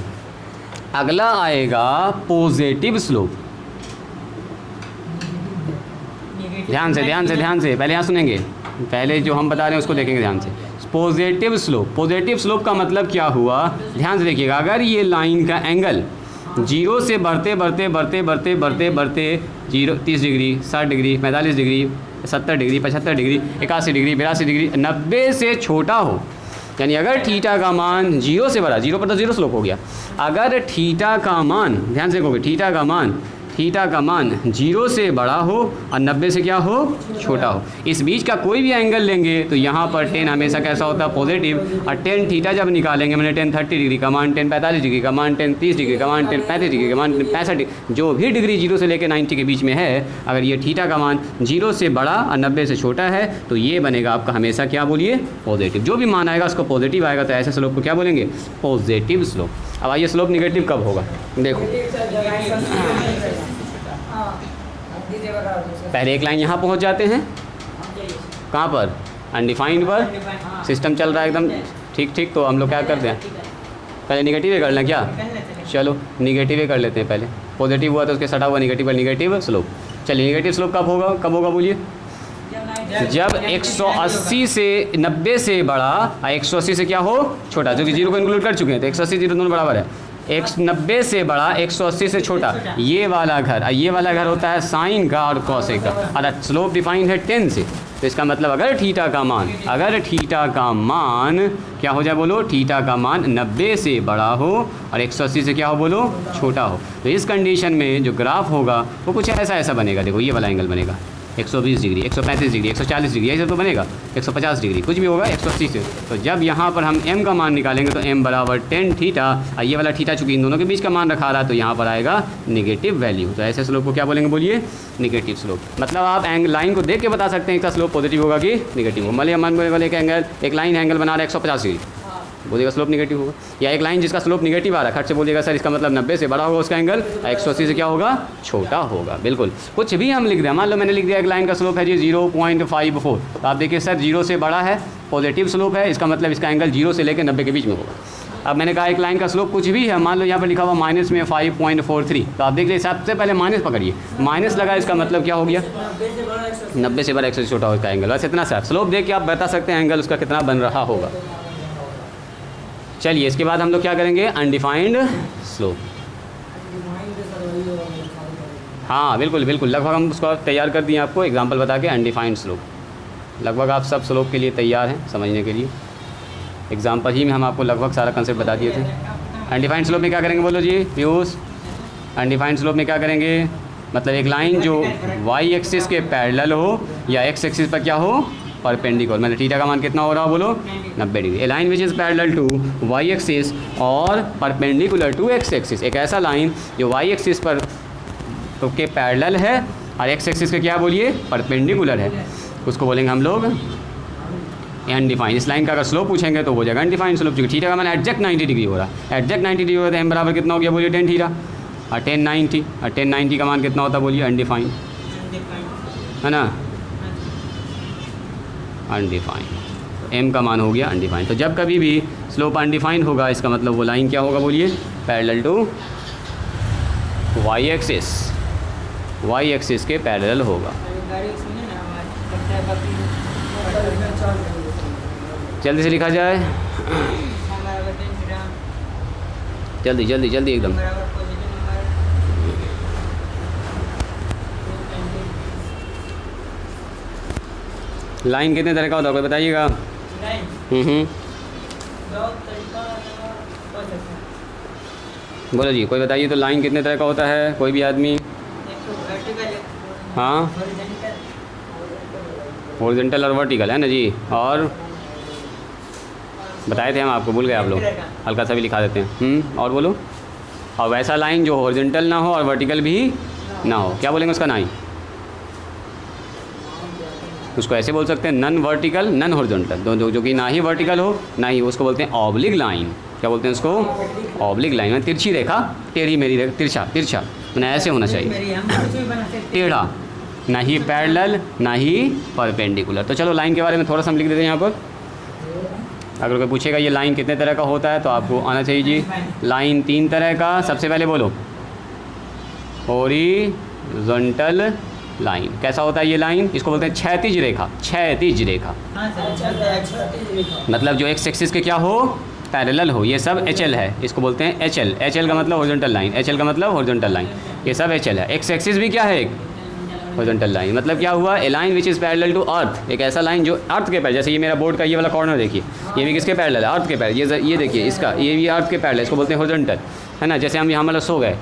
अगला आएगा पॉजिटिव स्लोप। ध्यान से पहले यहाँ सुनेंगे, पहले जो हम बता रहे हैं उसको देखेंगे ध्यान से। पॉजिटिव स्लोप का मतलब क्या हुआ, ध्यान से देखिएगा। अगर ये लाइन का एंगल 0 से बढ़ते 30 degree, 60 degree, 45 degree, 70 degree, 75 degree, 81 degree, 82 degree, 90 से छोटा हो, यानी अगर थीटा का मान 0 से बड़ा, 0 पर तो 0 स्लोप हो गया, अगर थीटा का मान, ध्यान से कहोगे, थीटा का मान 0 से बड़ा हो और 90 से क्या हो, छोटा हो, इस बीच का कोई भी एंगल लेंगे तो यहाँ पर tan हमेशा कैसा होता है, पॉजिटिव। और tan थीटा जब निकालेंगे, मैंने tan 30 डिग्री का मान, tan 45 डिग्री का मान, tan 30 डिग्री का मान, tan 35 डिग्री का मान, 65 डिग्री, जो भी डिग्री 0 से लेकर 90 के बीच में है, अगर ये थीटा का मान 0 से बड़ा और 90 से छोटा है तो ये बनेगा आपका हमेशा क्या बोलिए, पॉजिटिव। जो भी मान आएगा उसको पॉजिटिव आएगा, तो ऐसे स्लोप को क्या बोलेंगे, पॉजिटिव स्लोप। अब आइए स्लोप निगेटिव कब होगा, देखो पहले एक लाइन यहाँ पहुँच जाते हैं, कहाँ पर, अनडिफाइंड पर, सिस्टम चल रहा है एकदम ठीक, तो हम लोग क्या करते हैं, पहले निगेटिव कर लें क्या, चलो निगेटिव कर लेते हैं पहले। पॉजिटिव हुआ तो उसके सटा हुआ निगेटिव स्लोप। चलिए निगेटिव स्लोप कब होगा बोलिए, जब 180 से 90 से बड़ा और 180 से क्या हो, छोटा, जो कि 0 को इंक्लूड कर चुके हैं, तो 180 0 दोनों बराबर है। 90 से बड़ा 180 से छोटा, ये वाला घर होता है साइन का और कॉसेक का, और स्लोप डिफाइंड है 10 से। तो इसका मतलब अगर थीटा का मान क्या हो जाए बोलो, थीटा का मान 90 से बड़ा हो और 180 से क्या हो बोलो, छोटा हो, तो इस कंडीशन में जो ग्राफ होगा वो कुछ ऐसा बनेगा। देखो ये वाला एंगल बनेगा 120 डिग्री, 135 डिग्री, 140 डिग्री, ऐसे तो बनेगा, 150 डिग्री, कुछ भी होगा 180 से। तो जब यहाँ पर हम m का मान निकालेंगे तो m बराबर tan थीटा, और ये वाला थीटा चूँकि इन दोनों के बीच का मान रखा रहा है तो यहाँ पर आएगा निगेटिव वैल्यू। तो ऐसे स्लोप को क्या बोलेंगे बोलिए, निगेटिव स्लोप। मतलब आप लाइन को देख के बता सकते हैं इसका स्लोप पॉजिटिव होगा कि निगेटिव होगा। मान बोले एक लाइन एंगल बना रहा है 150 डिग्री, बोलिएगा स्लोप निगेटिव होगा। या एक लाइन जिसका स्लोप निगेटिव आ रहा है, खट से बोलिएगा सर इसका मतलब 90 से बड़ा होगा उसका एंगल, 180 से क्या होगा, छोटा होगा। बिल्कुल कुछ भी हम लिख दें, मान लो मैंने लिख दिया एक लाइन का स्लोप है जी 0.54, तो आप देखिए सर 0 से बड़ा है, पॉजिटिव स्लोप है, इसका मतलब इसका एंगल 0 से लेकर 90 के बीच में होगा। अब मैंने कहा एक लाइन का स्लोप कुछ भी है, मान लो यहाँ पर लिखा हुआ माइनस में 5.43, तो आप देख लीजिए सबसे पहले माइनस पकड़िए, माइनस लगा, इसका मतलब क्या हो गया, 90 से बड़ा 180 छोटा होगा एंगल। बस इतना सा स्लोप देख के आप बता सकते हैं एंगल उसका कितना बन रहा होगा। चलिए इसके बाद हम लोग क्या करेंगे, अनडिफाइंड स्लोप। हाँ बिल्कुल लगभग हम उसको तैयार कर दिए आपको एग्जांपल बता के। अनडिफाइंड स्लोप लगभग आप सब स्लोप के लिए तैयार हैं समझने के लिए, एग्जांपल ही में हम आपको लगभग सारा कंसेप्ट बता दिए थे। अनडिफाइंड स्लोप में क्या करेंगे बोलो जी पीयूष, अनडिफाइंड स्लोप में क्या करेंगे, मतलब एक लाइन जो वाई एक्सिस के पैरेलल हो या एक्स एक्सिस पर क्या हो, परपेंडिकुलर, मतलब थीटा का मान कितना हो रहा हो बोलो, 90 degree. A line which is parallel to Y axis और परपेंडिकुलर टू एक्स एक्सिस, एक ऐसा लाइन जो वाई एक्सिस पर तो के पैरेलल है और एक्स एक्सिस के क्या बोलिए, परपेंडिकुलर है, उसको बोलेंगे हम लोग अनडिफाइंड। इस लाइन का अगर स्लोप पूछेंगे तो हो जाएगा अनडिफाइंड स्लोप, क्योंकि थीटा का मान एग्जैक्ट 90 डिग्री हो रहा है, एग्जैक्ट 90 डिग्री होता है, m बराबर कितना हो गया बोलिए, tan थीटा, और tan 90, और tan 90 का मान कितना होता है बोलिए, अनडिफाइंड, है ना, अनडिफाइंड, m का मान हो गया अनडिफाइंड। तो जब कभी भी स्लोप अनडिफाइंड होगा इसका मतलब वो लाइन क्या होगा बोलिए, पैरेलल टू वाई एक्सिस के पैरेलल होगा। जल्दी से लिखा जाए, जल्दी एकदम। लाइन कितने तरह का होता है कोई बताइएगा। बोलो जी कोई बताइए तो लाइन कितने तरह का होता है, कोई भी आदमी। हाँ हॉरिजॉन्टल और वर्टिकल है ना जी, और बताए थे हम आपको, भूल गए आप लोग, हल्का सा भी लिखा देते हैं। और बोलो, और वैसा लाइन जो हॉरिजॉन्टल ना हो और वर्टिकल भी ना हो, क्या बोलेंगे उसका? नहीं, उसको ऐसे बोल सकते हैं नन वर्टिकल नन हॉरिजॉन्टल, जो कि ना ही वर्टिकल हो ना ही, उसको बोलते हैं ऑब्लिक लाइन। क्या बोलते हैं उसको? ऑब्लिक लाइन, मतलब तिरछी रेखा, टेढ़ी मेरी रेखा, तिरछा तिरछा, मैंने ऐसे होना चाहिए, टेढ़ा, ना ही पैरेलल ना ही परपेंडिकुलर। तो चलो लाइन के बारे में थोड़ा सा हम लिख देते हैं यहाँ पर। अगर कोई पूछेगा ये लाइन कितने तरह का होता है तो आपको आना चाहिए जी, लाइन 3 तरह का। सबसे पहले बोलो हॉरिजॉन्टल लाइन। कैसा होता है ये लाइन? इसको बोलते हैं क्षैतिज रेखा, क्षैतिज रेखा, मतलब जो एक्स एक्सिस के क्या हो? पैरेलल हो। ये सब HL है, इसको बोलते हैं HL। HL का मतलब हॉरिजॉन्टल लाइन, HL का मतलब हॉरिजॉन्टल लाइन, ये सब HL है। एक्स एक्सिस भी क्या है? एक हॉरिजॉन्टल लाइन। मतलब क्या हुआ? A line which is parallel to earth, एक ऐसा लाइन जो अर्थ के पैरेलल, जैसे ये मेरा बोर्ड का ये वाला कॉर्नर देखिए, ये भी किसके पैरेलल है? अर्थ के पैरेलल। ये देखिए इसका, ये भी अर्थ के पैरेलल, इसको बोलते हैं हॉरिजॉन्टल, है ना। जैसे हम यहाँ मतलब सो गए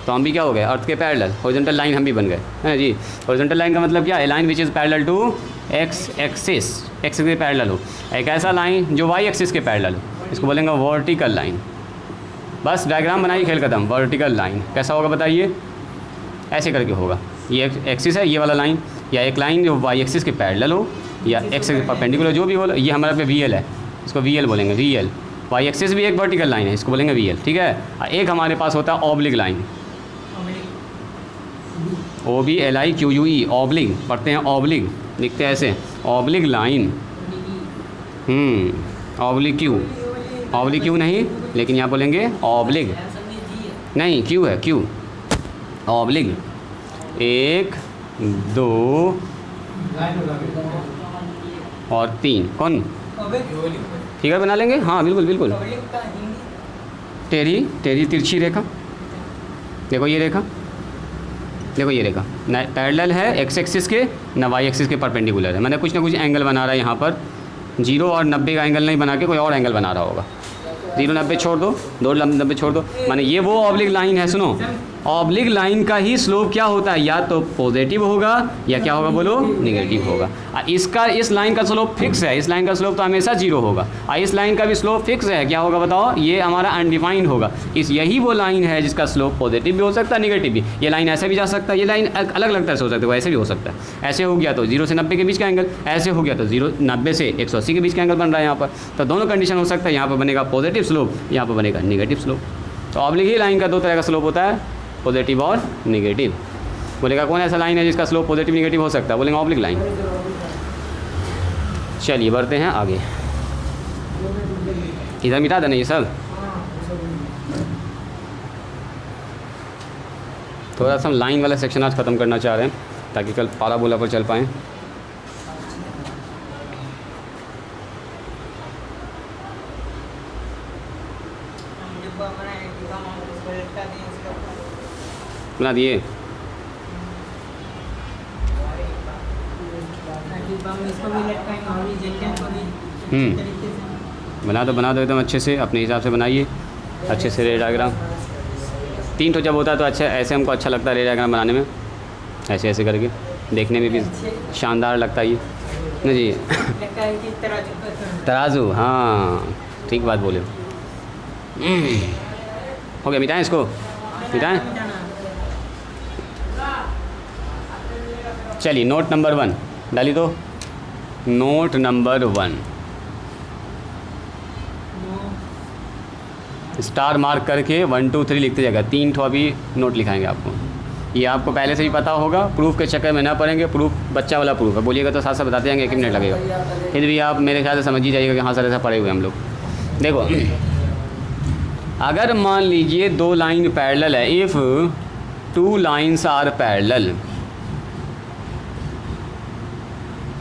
तो हम भी क्या हो गए? अर्थ के पैरेलल, हॉरिजॉन्टल लाइन हम भी बन गए, है ना जी। हॉरिजॉन्टल लाइन का मतलब क्या है? Line which is parallel to X axis, X के पैरेलल हो। एक ऐसा लाइन जो वाई एक्सिस के पैरेलल हो, इसको बोलेंगे वर्टिकल लाइन। बस डायग्राम बनाइए, खेल खत्म। वर्टिकल लाइन कैसा होगा बताइए? ऐसे करके होगा, ये एक्सिस है ये वाला लाइन, या एक लाइन जो वाई एक्सिस के पैरेलल हो या एक्स के परपेंडिकुलर, जो भी हो। ये हमारा पे VL है, इसको VL बोलेंगे, VL। वाई एक्सिस भी एक वर्टिकल लाइन है, इसको बोलेंगे VL, ठीक है। एक हमारे पास होता है ऑब्लिक लाइन, OBLIQUE, ऑब्लिक पढ़ते हैं, ऑब्लिक लिखते हैं ऐसे, ऑब्लिक लाइन। ऑब्लिक क्यू नहीं, लेकिन यहाँ बोलेंगे ऑब्लिक नहीं, क्यू है, क्यू। ऑब्लिक 1 2 और 3 कौन? फिगर बना लेंगे, हाँ बिल्कुल बिल्कुल। टेढ़ी टेढ़ी तिरछी रेखा, देखो ये रेखा, देखो ये रेखा ना पैरेलल है एक्स एक्सिस के ना वाई एक्सिस के परपेंडिकुलर है। मैंने कुछ ना कुछ एंगल बना रहा है यहाँ पर, 0 और 90 का एंगल नहीं बना के कोई और एंगल बना रहा होगा। 0 90 छोड़ दो, 2 90 छोड़ दो, माने ये वो ऑब्लिक लाइन है। सुनो, ऑब्लिक लाइन का ही स्लोप क्या होता है? या तो पॉजिटिव होगा या क्या होगा बोलो? निगेटिव होगा। इसका, इस लाइन का स्लोप फिक्स है, इस लाइन का स्लोप तो हमेशा 0 होगा। इस लाइन का भी स्लोप फिक्स है, क्या होगा बताओ? ये हमारा अनडिफाइंड होगा। यही वो लाइन है जिसका स्लोप पॉजिटिव भी हो सकता है, निगेटिव भी। ये लाइन ऐसे भी जा सकता है, ये लाइन अलग अलग तरह से हो सकता है, ऐसे भी हो सकता है। ऐसे हो गया तो 0 से 90 के बीच का एंगल, ऐसे हो गया तो 90 से 180 के बीच का एंगल बन रहा है यहाँ पर। तो दोनों कंडीशन हो सकता है, यहाँ पर बनेगा पॉजिटिव स्लोप, यहाँ पर बनेगा निगेटिव स्लोप। तो ऑब्लिक ही लाइन का 2 तरह का स्लोप होता है, पॉजिटिव और निगेटिव। बोलेगा कौन ऐसा लाइन है जिसका स्लोप पॉजिटिव निगेटिव हो सकता है? बोलेंगे ऑब्लिक लाइन। चलिए बढ़ते हैं आगे, इधर मिटा देना ये सब। थोड़ा सा हम लाइन वाला सेक्शन आज ख़त्म करना चाह रहे हैं ताकि कल पाराबोला पर चल पाएँ। बना दिए? बना दो एकदम अच्छे से, अपने हिसाब से बनाइए अच्छे से रे डायग्राम। 3 तो जब होता है तो अच्छा, ऐसे हमको अच्छा लगता है रे डायग्राम बनाने में, ऐसे ऐसे करके देखने में भी शानदार लगता है ये ना जी। तराजू, हाँ ठीक बात बोले। हो गया, मिटाएं इसको, मिटाएं। चलिए नोट नंबर 1 डाली तो, नोट नंबर 1 स्टार मार्क करके 1 2 3 लिखते जाएगा। 3 ठो अभी नोट लिखाएंगे आपको, ये आपको पहले से ही पता होगा, प्रूफ के चक्कर में ना पड़ेंगे। प्रूफ बच्चा वाला प्रूफ है, बोलिएगा तो साथ साथ बताते जाएंगे, 1 मिनट लगेगा, फिर भी आप मेरे ख्याल से समझ ही जाइएगा कि हाँ सर ऐसा पढ़े हुए हम लोग। देखो, अगर मान लीजिए 2 लाइन पैरेलल है, इफ़ 2 लाइन्स आर पैरेलल,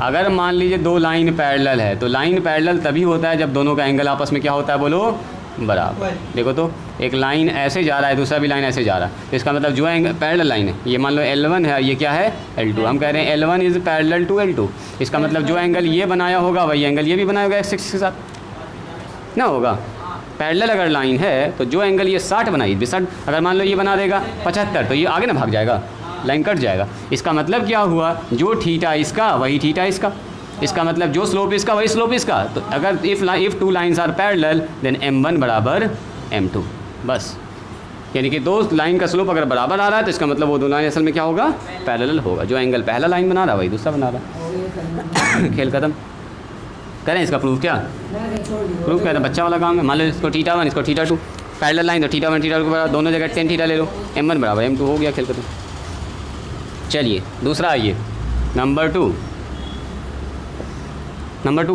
अगर मान लीजिए 2 लाइन पैरेलल है तो लाइन पैरेलल तभी होता है जब दोनों का एंगल आपस में क्या होता है बोलो? बराबर। देखो तो एक लाइन ऐसे जा रहा है, दूसरा भी लाइन ऐसे जा रहा है, तो इसका मतलब जो एंगल पैरेलल लाइन है, ये मान लो L1 है, ये क्या है L2, हम कह रहे हैं L1 is parallel to L2। इसका मतलब जो एंगल ये बनाया होगा वही एंगल ये भी बनाया होगा एक्स एक्सिस के साथ ना होगा। पैरेलल अगर लाइन है तो जो एंगल ये 60 बनाई, 60, अगर मान लो ये बना देगा 75 तो ये आगे ना भाग जाएगा, लाइन कट जाएगा। इसका मतलब क्या हुआ? जो थीटा इसका वही थीटा इसका, इसका मतलब जो स्लोप इसका वही स्लोप इसका। तो अगर if 2 lines are parallel then M1 बराबर M2, बस यानी कि दो लाइन का स्लोप अगर बराबर आ रहा है तो इसका मतलब वो दो लाइन असल में क्या होगा, पैरेलल होगा। जो एंगल पहला लाइन बना रहा है वही दूसरा बना रहा है। खेल खत्म। करें इसका प्रूफ, क्या प्रूफ कहते हैं, बच्चा वाला काम है। मान लो इसको θ1 इसको θ2, पैरेलल लाइन तो θ1 θ2 के बराबर, दोनों जगह tan θ ले लो, m1 बराबर m2 हो गया, खेल खत्म। चलिए दूसरा आइए, नंबर टू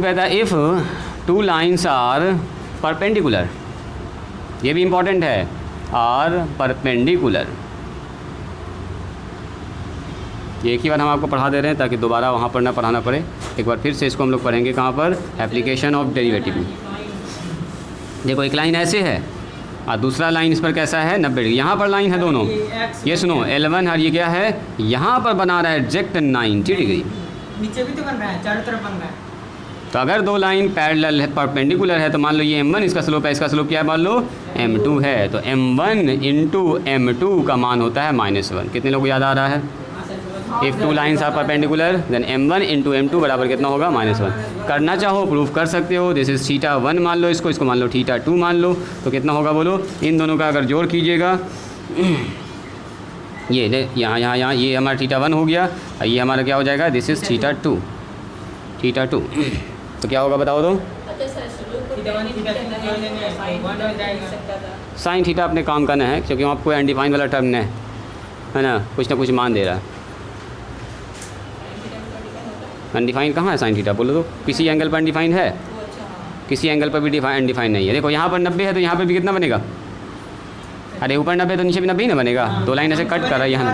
कहता है if two lines are perpendicular, ये भी इम्पॉर्टेंट है, आर परपेंडिकुलर। ये एक ही बार हम आपको पढ़ा दे रहे हैं ताकि दोबारा वहाँ पर ना पढ़ाना पड़े। एक बार फिर से इसको हम लोग पढ़ेंगे कहाँ पर, एप्लीकेशन ऑफ डेरिवेटिव में। देखो एक लाइन ऐसे है और दूसरा लाइन इस पर कैसा है 90 डिग्री, यहाँ पर लाइन है दोनों, ये सुनो L1 और ये क्या है, यहाँ पर बना रहा है एग्जैक्ट 90 डिग्री, नीचे भी तो बन रहा है, चारों तरफ बन रहा है। तो अगर दो लाइन पैरेलल है, परपेंडिकुलर है, तो मान लो ये m1 इसका स्लोप है, इसका स्लोप क्या है मान लो m2 है, तो m1 इंटू m2 का मान होता है -1। कितने लोग याद आ रहा है, if two lines are perpendicular then m1 into m2 बराबर कितना होगा -1। करना चाहो प्रूफ कर सकते हो, दिस इज़ θ1 मान लो इसको मान लो θ2 मान लो, तो कितना होगा बोलो, इन दोनों का अगर जोड़ कीजिएगा, ये यहाँ ये हमारा θ1 हो गया और ये हमारा क्या हो जाएगा, दिस इज़ θ2। तो क्या होगा बताओ तो, साइन थीटा अपने काम का न है, क्योंकि वहाँ कोई अनडिफाइंड वाला टर्म न है ना, कुछ ना कुछ मान दे रहा है। अनडिफाइंड कहाँ है साइन थीटा, बोलो तो, किसी एंगल पर अनडिफाइंड है, किसी एंगल पर भी अनडिफाइंड नहीं है। देखो यहाँ पर 90 है तो यहाँ पर भी कितना बनेगा, अरे ऊपर 90 तो नीचे भी 90 ही ना बनेगा, दो लाइन ऐसे कट कर रहा है यहाँ,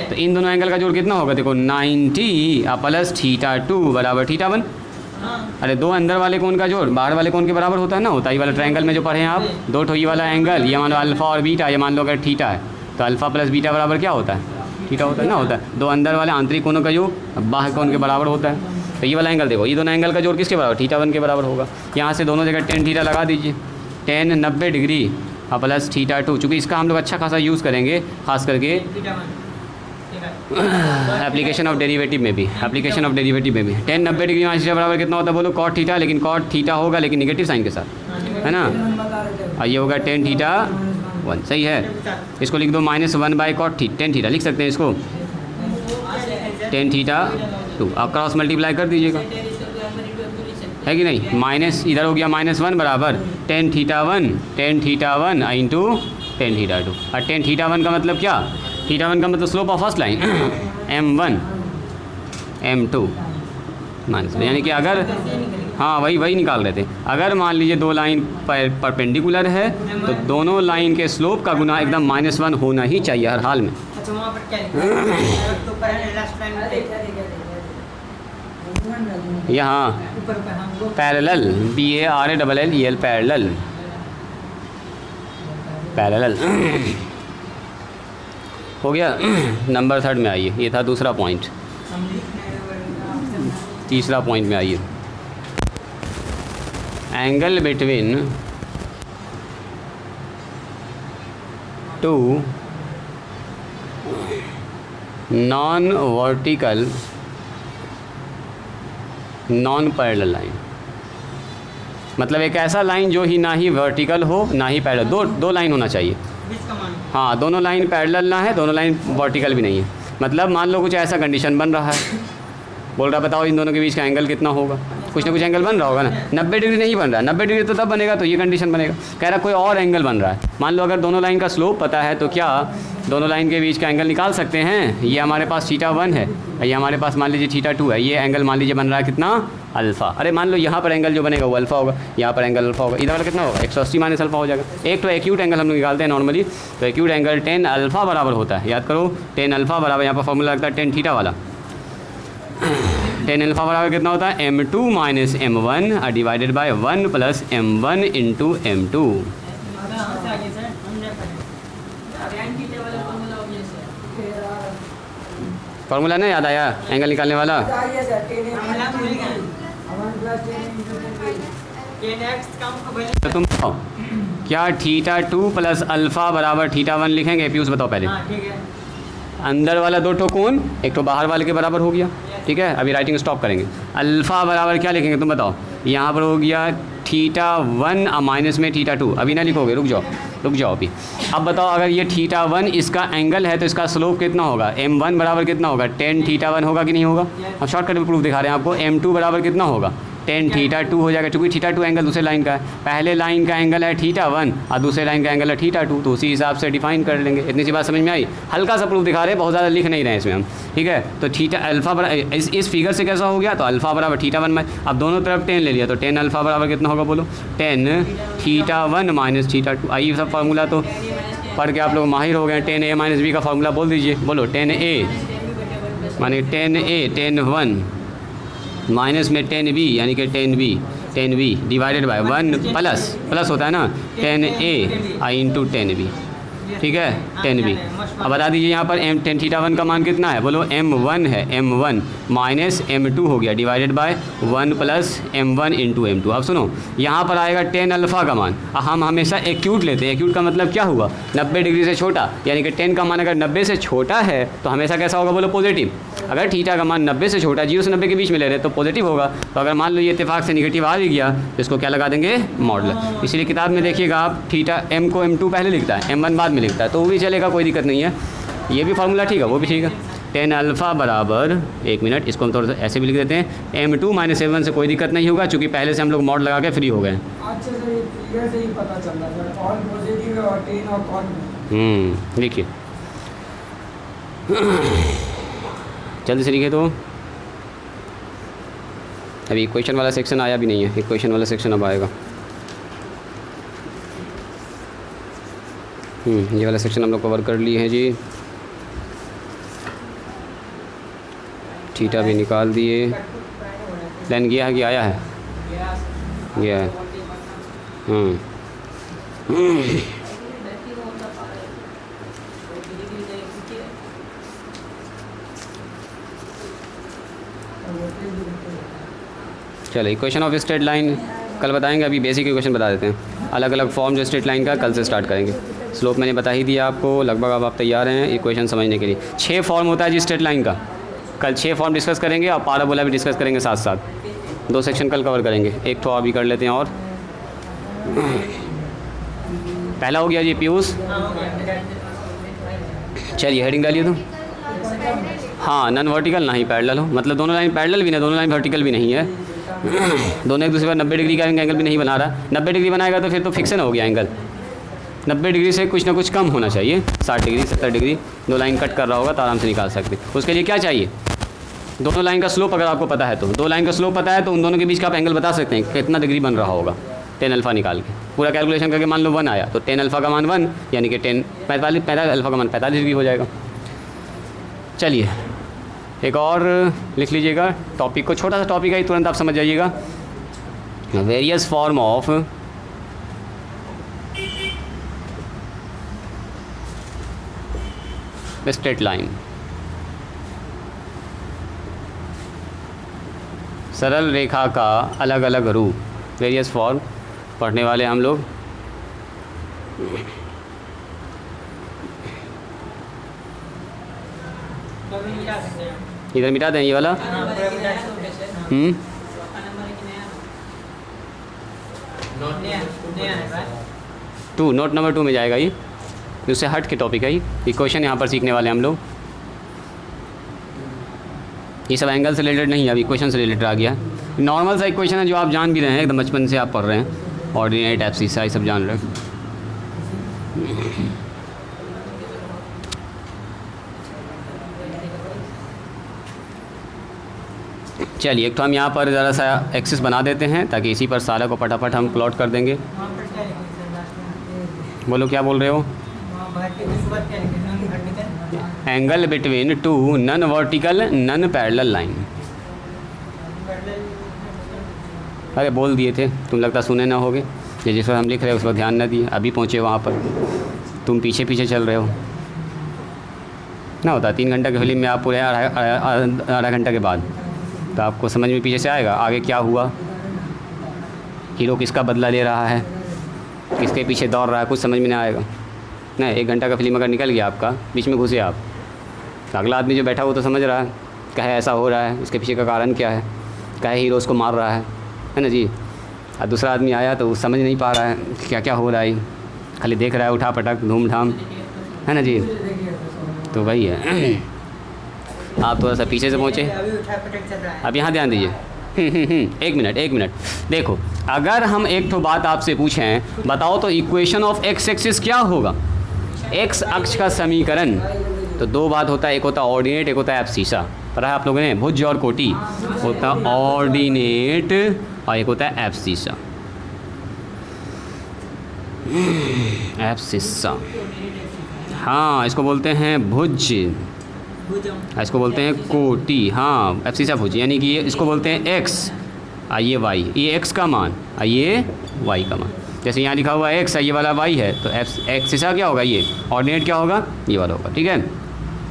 तो इन दोनों एंगल का जोड़ कितना होगा, देखो 90 प्लस θ2 बराबर θ1। अरे दो अंदर वाले कोण का जोड़ बाहर वाले कोण के बराबर होता है ना, होता ही वाला ट्रायंगल में जो पढ़े हैं आप, दो ठोई वाला एंगल, ये मान लो अल्फ़ा और बीटा, ये मान लो अगर थीटा है तो अल्फ़ा प्लस बीटा बराबर क्या होता है, थीटा होता है ना, होता है। दो अंदर वाले आंतरिक कोणों का जोड़ बाहर कोण के बराबर होता है। तो ये वाला एंगल देखो, ये दोनों एंगल का जोड़ किसके बराबर, θ1 के बराबर होगा। यहाँ से दोनों जगह tan थीटा लगा दीजिए, tan 90 डिग्री और प्लस θ2, चूँकि इसका हम लोग अच्छा खासा यूज़ करेंगे, खास करके एप्लीकेशन ऑफ डेरिवेटिव में भी, tan 90 डिग्री माइनस थीटा बराबर कितना होता है बोलो, cot थीटा, लेकिन cot थीटा होगा लेकिन नेगेटिव साइन के साथ, है ना, और ये होगा tan θ1, सही है। इसको लिख दो -1/cot tan थीटा लिख सकते हैं इसको, tan θ2 आप क्रॉस मल्टीप्लाई कर दीजिएगा, है कि नहीं, माइनस इधर हो गया -1 बराबर tan θ1 इंटू tan θ2, और tan θ1 का मतलब क्या, θ1 का मतलब slope of first line m1 m2 minus, यानी कि अगर हाँ वही निकाल रहे थे, अगर मान लीजिए दो लाइन परपेंडिकुलर है तो दोनों लाइन के स्लोप का गुना एकदम -1 होना ही चाहिए हर हाल में। यहाँ पैरेलल PARALLEL पैरेलल हो गया। नंबर 3 में आइए, ये था दूसरा पॉइंट, तीसरा पॉइंट में आइए, angle between two non vertical non parallel line, मतलब एक ऐसा लाइन जो ही ना ही वर्टिकल हो ना ही पैरेलल, दो लाइन होना चाहिए, हाँ दोनों लाइन पैरेलल ना है, दोनों लाइन वर्टिकल भी नहीं है। मतलब मान लो कुछ ऐसा कंडीशन बन रहा है, बोल रहा बताओ इन दोनों के बीच का एंगल कितना होगा, कुछ ना कुछ एंगल बन रहा होगा ना, 90 डिग्री नहीं बन रहा, 90 डिग्री तो तब बनेगा तो ये कंडीशन बनेगा। कह रहा कोई और एंगल बन रहा है, मान लो अगर दोनों लाइन का स्लोप पता है तो क्या दोनों लाइन के बीच का एंगल निकाल सकते हैं। ये हमारे पास θ1 है, ये हमारे पास मान लीजिए θ2 है, ये एंगल मान लीजिए बन रहा है कितना अल्फ़ा। अरे मान लो यहाँ पर एंगल जो बनेगा वो अल्फ़ा होगा, यहाँ पर एंगल अल्फ़ा होगा, इधर वाला कितना होगा 180 माइनस अल्फ़ा हो जाएगा। एक तो एक्यूट एंगल हम लोग निकालते हैं नॉर्मली, तो एक्यूट एंगल tan अल्फ़ा बराबर होता है, याद करो tan अल्फ़ा बराबर, यहाँ पर फॉर्मूला लगता है tan थीटा वाला, tan अल्फ़ा बराबर कितना होता है m2 minus m1 divided by 1 plus m1 into m2। Formula नहीं याद आया एंगल निकालने वाला, तो तुम बताओ क्या θ2 प्लस अल्फ़ा बराबर θ1 लिखेंगे, पीयूष बताओ पहले। अंदर वाला दो ठो कोण एक तो बाहर वाले के बराबर हो गया, ठीक है, अभी राइटिंग स्टॉप करेंगे। अल्फ़ा बराबर क्या लिखेंगे तुम बताओ, यहाँ पर हो गया θ1 माइनस में θ2, अभी ना लिखोगे रुक जाओ, रुक जाओ अभी। अब बताओ अगर ये θ1 इसका एंगल है तो इसका स्लोप कितना होगा, m1 बराबर कितना होगा, tan θ1 होगा कि नहीं होगा। अब शॉर्टकट में प्रूफ दिखा रहे हैं आपको, m2 बराबर कितना होगा, tan θ2 हो जाएगा, क्योंकि θ2 एंगल दूसरे लाइन का है, पहले लाइन का एंगल है θ1 और दूसरे लाइन का एंगल है θ2, तो उसी हिसाब से डिफाइन कर लेंगे। इतनी सी बात समझ में आई। हल्का सा प्रूफ दिखा रहे हैं, बहुत ज़्यादा लिख नहीं रहे हैं इसमें हम, ठीक है। तो थीटा अल्फा बराबर इस फिगर से कैसा हो गया, तो अल्फा बराबर θ1 में, अब दोनों तरफ tan ले लिया तो tan अल्फा बराबर कितना होगा बोलो, tan θ1 माइनस θ2। आइए सब फार्मूला तो पढ़ के आप लोग माहिर हो गए। tan a माइनस b का फार्मूला बोल दीजिए, बोलो tan a माने tan a tan 1 माइनस में tan b यानी कि tan b divided by 1 plus होता है ना tan a I into tan b, ठीक है, tan b। अब बता दीजिए यहाँ पर tan θ1 का मान कितना है, बोलो m1 है, m1 माइनस m2 हो गया divided by 1 plus m1 into m2। अब सुनो यहाँ पर आएगा tan अल्फ़ा का मान, हम हमेशा एक्यूट लेते हैं, एक्यूट का मतलब क्या हुआ, 90 डिग्री से छोटा, यानी कि tan का मान अगर 90 से छोटा है तो हमेशा कैसा होगा बोलो पॉजिटिव। अगर थीटा का मान 90 से छोटा, 0 से 90 के बीच में ले रहे तो पॉजिटिव होगा। तो अगर मान लो ये इत्तेफाक से निगेटिव आ भी गया तो इसको क्या लगा देंगे, मॉडल। इसलिए किताब में देखिएगा आप थीटा m को m2 पहले लिखता है, m1 बाद में लिखता है, तो वो भी चलेगा, कोई दिक्कत नहीं है। ये भी फार्मूला ठीक है, वो भी ठीक है। tan अल्फ़ा बराबर, एक मिनट इसको हम थोड़ा सा ऐसे भी लिख देते हैं, m2 माइनस m1 से कोई दिक्कत नहीं होगा चूँकि पहले से हम लोग मॉड लगा के फ्री हो गए। अच्छा सर, ये फिगर से ही पता चल रहा है कौन पॉजिटिव है और tan और कौन। देखिए जल्दी से लिखे। तो अभी इक्वेशन वाला सेक्शन आया भी नहीं है, इक्वेशन वाला सेक्शन अब आएगा। ये वाला सेक्शन हम लोग कवर कर लिए हैं जी। थीटा भी निकाल दिए, प्लान गया है कि आया है, गया है। चलो इक्वेशन ऑफ स्ट्रेट लाइन कल बताएंगे, अभी बेसिक इक्वेशन बता देते हैं। अलग अलग फॉर्म जो स्ट्रेट लाइन का कल से स्टार्ट करेंगे। स्लोप मैंने बता ही दिया आपको, लगभग अब आप तैयार हैं इक्वेशन समझने के लिए। 6 फॉर्म होता है जी स्ट्रेट लाइन का, कल 6 फॉर्म डिस्कस करेंगे और पैराबोला भी डिस्कस करेंगे साथ साथ। 2 सेक्शन कल कवर करेंगे, एक तो अभी कर लेते हैं। और पहला हो गया जी पीयूष, चलिए हेडिंग डालिए तो। हाँ नॉन वर्टिकल ना ही पैरेलल हो, मतलब दोनों लाइन पैरेलल भी नहीं, दोनों लाइन वर्टिकल भी नहीं है, दोनों एक दूसरे पर 90 डिग्री का एंगल भी नहीं बना रहा। 90 डिग्री बनाएगा तो फिर तो फिक्सन हो गया एंगल, 90 डिग्री से कुछ ना कुछ कम होना चाहिए, 60 डिग्री 70 डिग्री। 2 लाइन कट कर रहा होगा तो आराम से निकाल सकते। उसके लिए क्या चाहिए, दोनों लाइन का स्लोप अगर आपको पता है तो, 2 लाइन का स्लोप पता है तो उन दोनों के बीच का आप एंगल बता सकते हैं कितना डिग्री बन रहा होगा। tan अल्फ़ा निकाल के पूरा कैलकुलेशन करके मान लो 1 आया तो tan अल्फ़ा का मान 1 यानी कि 45 अल्फ़ा का मान 45 डिग्री हो जाएगा। चलिए एक और लिख लीजिएगा टॉपिक को, छोटा सा टॉपिक है तुरंत आप समझ जाइएगा। Various form of straight line, सरल रेखा का अलग अलग रूप, वेरियस फॉर्म पढ़ने वाले हम लोग। इधर मिटा दें ये वाला। टू नोट नंबर 2 में जाएगा ये, उससे हट के टॉपिक है ये। इक्वेशन यहाँ पर सीखने वाले हम लोग, ये सब एंगल से रिलेटेड नहीं है, अभी इक्वेशन से रिलेटेड आ गया। नॉर्मल सा इक्वेशन है जो आप जान भी रहे हैं, एकदम बचपन से आप पढ़ रहे हैं, ऑर्डिनरी टाइप सी सब जान रहे हैं। चलिए एक तो हम यहाँ पर ज़रा सा एक्सिस बना देते हैं ताकि इसी पर सारा को फटाफट हम प्लॉट कर देंगे। बोलो क्या बोल रहे हो, angle between 2 non vertical non parallel line. अरे बोल दिए थे तुम, लगता सुने ना होगे, ये जिस पर हम लिख रहे हैं उस पर ध्यान न दिए, अभी पहुँचे वहाँ पर, तुम पीछे पीछे चल रहे हो ना। होता 3 घंटा की फिल्म में आप पूरे आधा घंटा के बाद तो आपको समझ में पीछे से आएगा आगे क्या हुआ, हीरो किसका बदला ले रहा है, किसके पीछे दौड़ रहा है, कुछ समझ में नहीं आएगा ना। 1 घंटा का फिल्म अगर निकल गया आपका, बीच में घुसे आप, तो अगला आदमी जो बैठा वो तो समझ रहा है कहे ऐसा हो रहा है, उसके पीछे का कारण क्या है, कहे हीरो उसको मार रहा है ना जी। और दूसरा आदमी आया तो वो समझ नहीं पा रहा है क्या क्या हो रहा है, खाली देख रहा है उठा पटक धूमधाम, है ना जी। तो वही है, आप थोड़ा सा पीछे से पहुँचे। अभी उठा पटक चल रहा है। अब यहाँ ध्यान दीजिए। एक मिनट देखो, अगर हम एक तो बात आपसे पूछें, बताओ तो इक्वेशन ऑफ एक्स एक्सिस क्या होगा, एक्स अक्ष का समीकरण। तो दो बात होता है, एक होता है ऑर्डिनेट, एक होता है एब्सिसा। पढ़ा है आप लोगों ने, भुज और कोटि होता है ऑर्डिनेट और एक होता है एब्सिसा। एब्सिसा, हाँ इसको बोलते हैं भुज, इसको बोलते हैं कोटि, हाँ एब्सिसा भुज, यानी कि ये इसको बोलते हैं एक्स, ये वाई, ये एक्स का मान, ये वाई का मान। जैसे यहाँ लिखा हुआ है एक्स, ये वाला वाई है, तो एब्सिसा क्या होगा, ये ऑर्डिनेट क्या होगा, ये वाला होगा। ठीक है,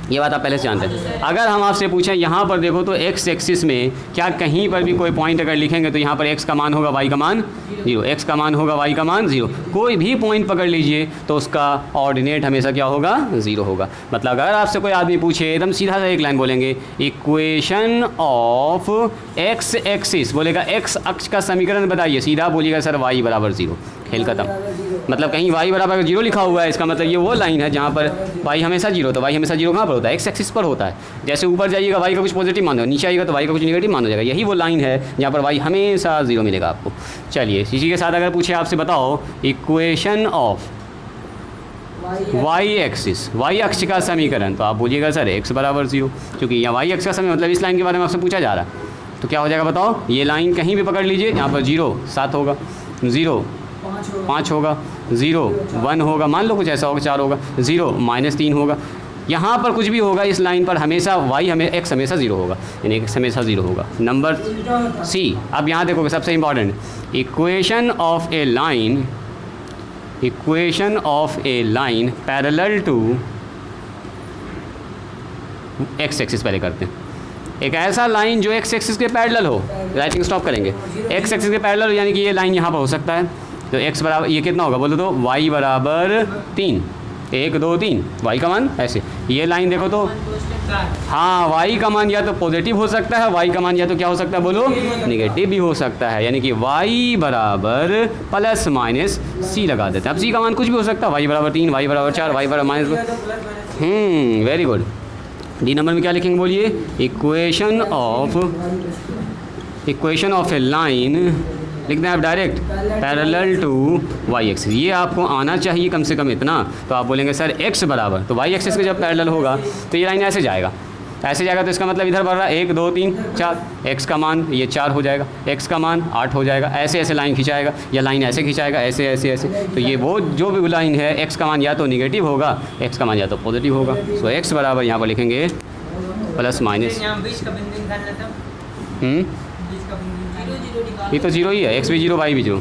ये बात आप पहले से जानते हैं। अगर हम आपसे पूछें यहाँ पर देखो तो एक्स एक्सिस में क्या कहीं पर भी कोई पॉइंट अगर लिखेंगे तो यहाँ पर एक्स का मान होगा, वाई का मान 0, एक्स का मान होगा, वाई का मान 0। कोई भी पॉइंट पकड़ लीजिए तो उसका ऑर्डिनेट हमेशा क्या होगा, 0 होगा। मतलब अगर आपसे कोई आदमी पूछे, एकदम सीधा सा एक लाइन बोलेंगे, इक्वेशन ऑफ एक्स एक्सिस, बोलेगा एक्स अक्ष का समीकरण बताइए, सीधा बोलिएगा सर वाई बराबर 0, खेल खत्म। मतलब कहीं वाई बराबर 0 लिखा हुआ है, इसका मतलब ये वो लाइन है जहाँ पर वाई हमेशा 0, तो वाई हमेशा 0 कहाँ पर होता है, एक्स एक्सिस पर होता है। जैसे ऊपर जाइएगा वाई का कुछ पॉजिटिव मान हो, नीचे आइएगा तो वाई का कुछ नेगेटिव मान हो जाएगा। यही वो लाइन है जहाँ पर वाई हमेशा 0 मिलेगा आपको। चलिए इसी के साथ अगर पूछे आपसे, बताओ equation of Y axis, Y अक्ष का समीकरण, तो आप बोलिएगा सर एक्स बराबर 0, क्योंकि यहाँ वाई अक्ष का समीकरण मतलब इस लाइन के बारे में आपसे पूछा जा रहा है। तो क्या हो जाएगा बताओ, ये लाइन कहीं भी पकड़ लीजिए, यहाँ पर 0 7 होगा, 0 5 होगा, 0 1 होगा, मान लो कुछ ऐसा होगा 4 होगा, 0 -3 होगा। यहाँ पर कुछ भी होगा इस लाइन पर हमेशा वाई एक्स हमेशा 0 होगा, यानी एक्स हमेशा 0 होगा। नंबर सी, अब यहाँ देखोगे सबसे important, equation of a line, equation of a line parallel to X axis, पहले करते हैं। एक ऐसा लाइन जो एक्स एक्सिस के पैरेलल हो, राइटिंग स्टॉप करेंगे, एक्स एक्सिस के पैरेलल, यानी कि ये लाइन यहाँ पर हो सकता है। तो एक्स बराबर ये कितना होगा बोलो तो, वाई बराबर 3, 1 2 3, वाई का मान ऐसे। ये लाइन देखो तो, हाँ वाई का मान या तो पॉजिटिव हो सकता है, वाई का मान या तो क्या हो सकता है बोलो, नेगेटिव भी हो सकता है, यानी कि वाई बराबर प्लस माइनस सी लगा देते हैं। अब सी का मान कुछ भी हो सकता है, वाई बराबर 3, वाई बराबर 4, वाई बराबर minus, very good. D number में क्या लिखेंगे बोलिए, इक्वेशन ऑफ ए लाइन, लिखते हैं आप direct, parallel to Y axis. ये आपको आना चाहिए कम से कम इतना। तो आप बोलेंगे सर एक्स बराबर, तो वाई एक्सिस के जब पैरेलल होगा तो ये लाइन ऐसे जाएगा, ऐसे जाएगा, तो इसका मतलब इधर बढ़ रहा है 1 2 3 4, एक्स का मान ये 4 हो जाएगा, एक्स का मान 8 हो जाएगा, ऐसे ऐसे लाइन खिंचाएगा, या लाइन ऐसे खिंचाएगा, ऐसे ऐसे ऐसे। तो ये वो जो भी लाइन है, एक्स का मान या तो निगेटिव होगा, एक्स का मान या तो पॉजिटिव होगा। सो एक्स बराबर यहाँ पर लिखेंगे प्लस माइनस, ये तो 0 ही है, एक्स भी 0 वाई भी 0।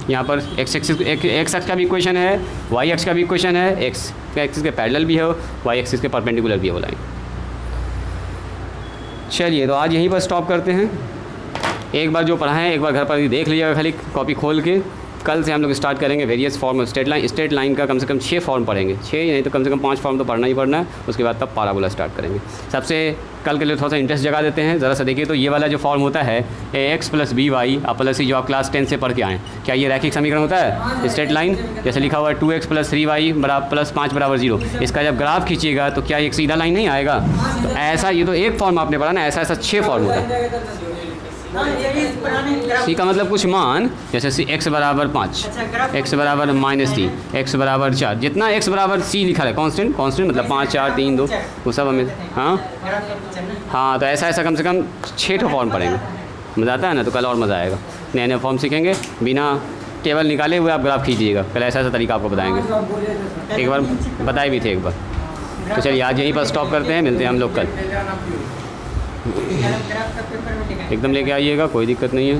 यहाँ पर एक्स एक्स का भी इक्वेशन है, वाई एक्स का भी इक्वेशन है, एक्स एक्सिस के पैरेलल भी है, वाई एक्सिस के परपेंडिकुलर भी है वो लाइन। चलिए तो आज यहीं पर स्टॉप करते हैं। एक बार जो पढ़ा है एक बार घर पर देख लीजिएगा, खाली कॉपी खोल के। कल से हम लोग स्टार्ट करेंगे various form of straight line का कम से कम 6 फॉर्म पढ़ेंगे, 6 नहीं तो कम से कम 5 फॉर्म तो पढ़ना ही पढ़ना है। उसके बाद तब पाराबोला स्टार्ट करेंगे। सबसे कल के लिए थोड़ा सा इंटरेस्ट जगा देते हैं, ज़रा सा देखिए तो ये वाला जो फॉर्म होता है ax + by प्लस सी, जो आप क्लास 10 से पढ़ के आएँ, क्या ये रैखिक समीकरण होता है? स्ट्रेट लाइन जैसे लिखा हुआ है 2x + 3y + 5 = 0। इसका जब ग्राफ खींचिएगा तो क्या एक सीधा लाइन नहीं आएगा? तो ऐसा, ये तो एक फॉर्म आपने पढ़ा ना, ऐसा ऐसा 6 फॉर्म होता है। सी का मतलब कुछ मान, जैसे x बराबर 5, x बराबर -3, x बराबर 4, जितना x बराबर c लिखा है कांस्टेंट मतलब 5 4 3 2, वो सब हमें हाँ तो ऐसा ऐसा कम से कम 6 फॉर्म पढ़ेंगे। मज़ा आता है ना? तो कल और मज़ा आएगा, नए नए फॉर्म सीखेंगे, बिना टेबल निकाले हुए आप ग्राफ खींचिएगा। कल ऐसा ऐसा तरीका आपको बताएंगे, एक बार बताए भी थे एक बार। तो चलिए आज यहीं पर स्टॉप करते हैं, मिलते हैं हम लोग कल। एकदम लेके आइएगा, कोई दिक्कत नहीं है।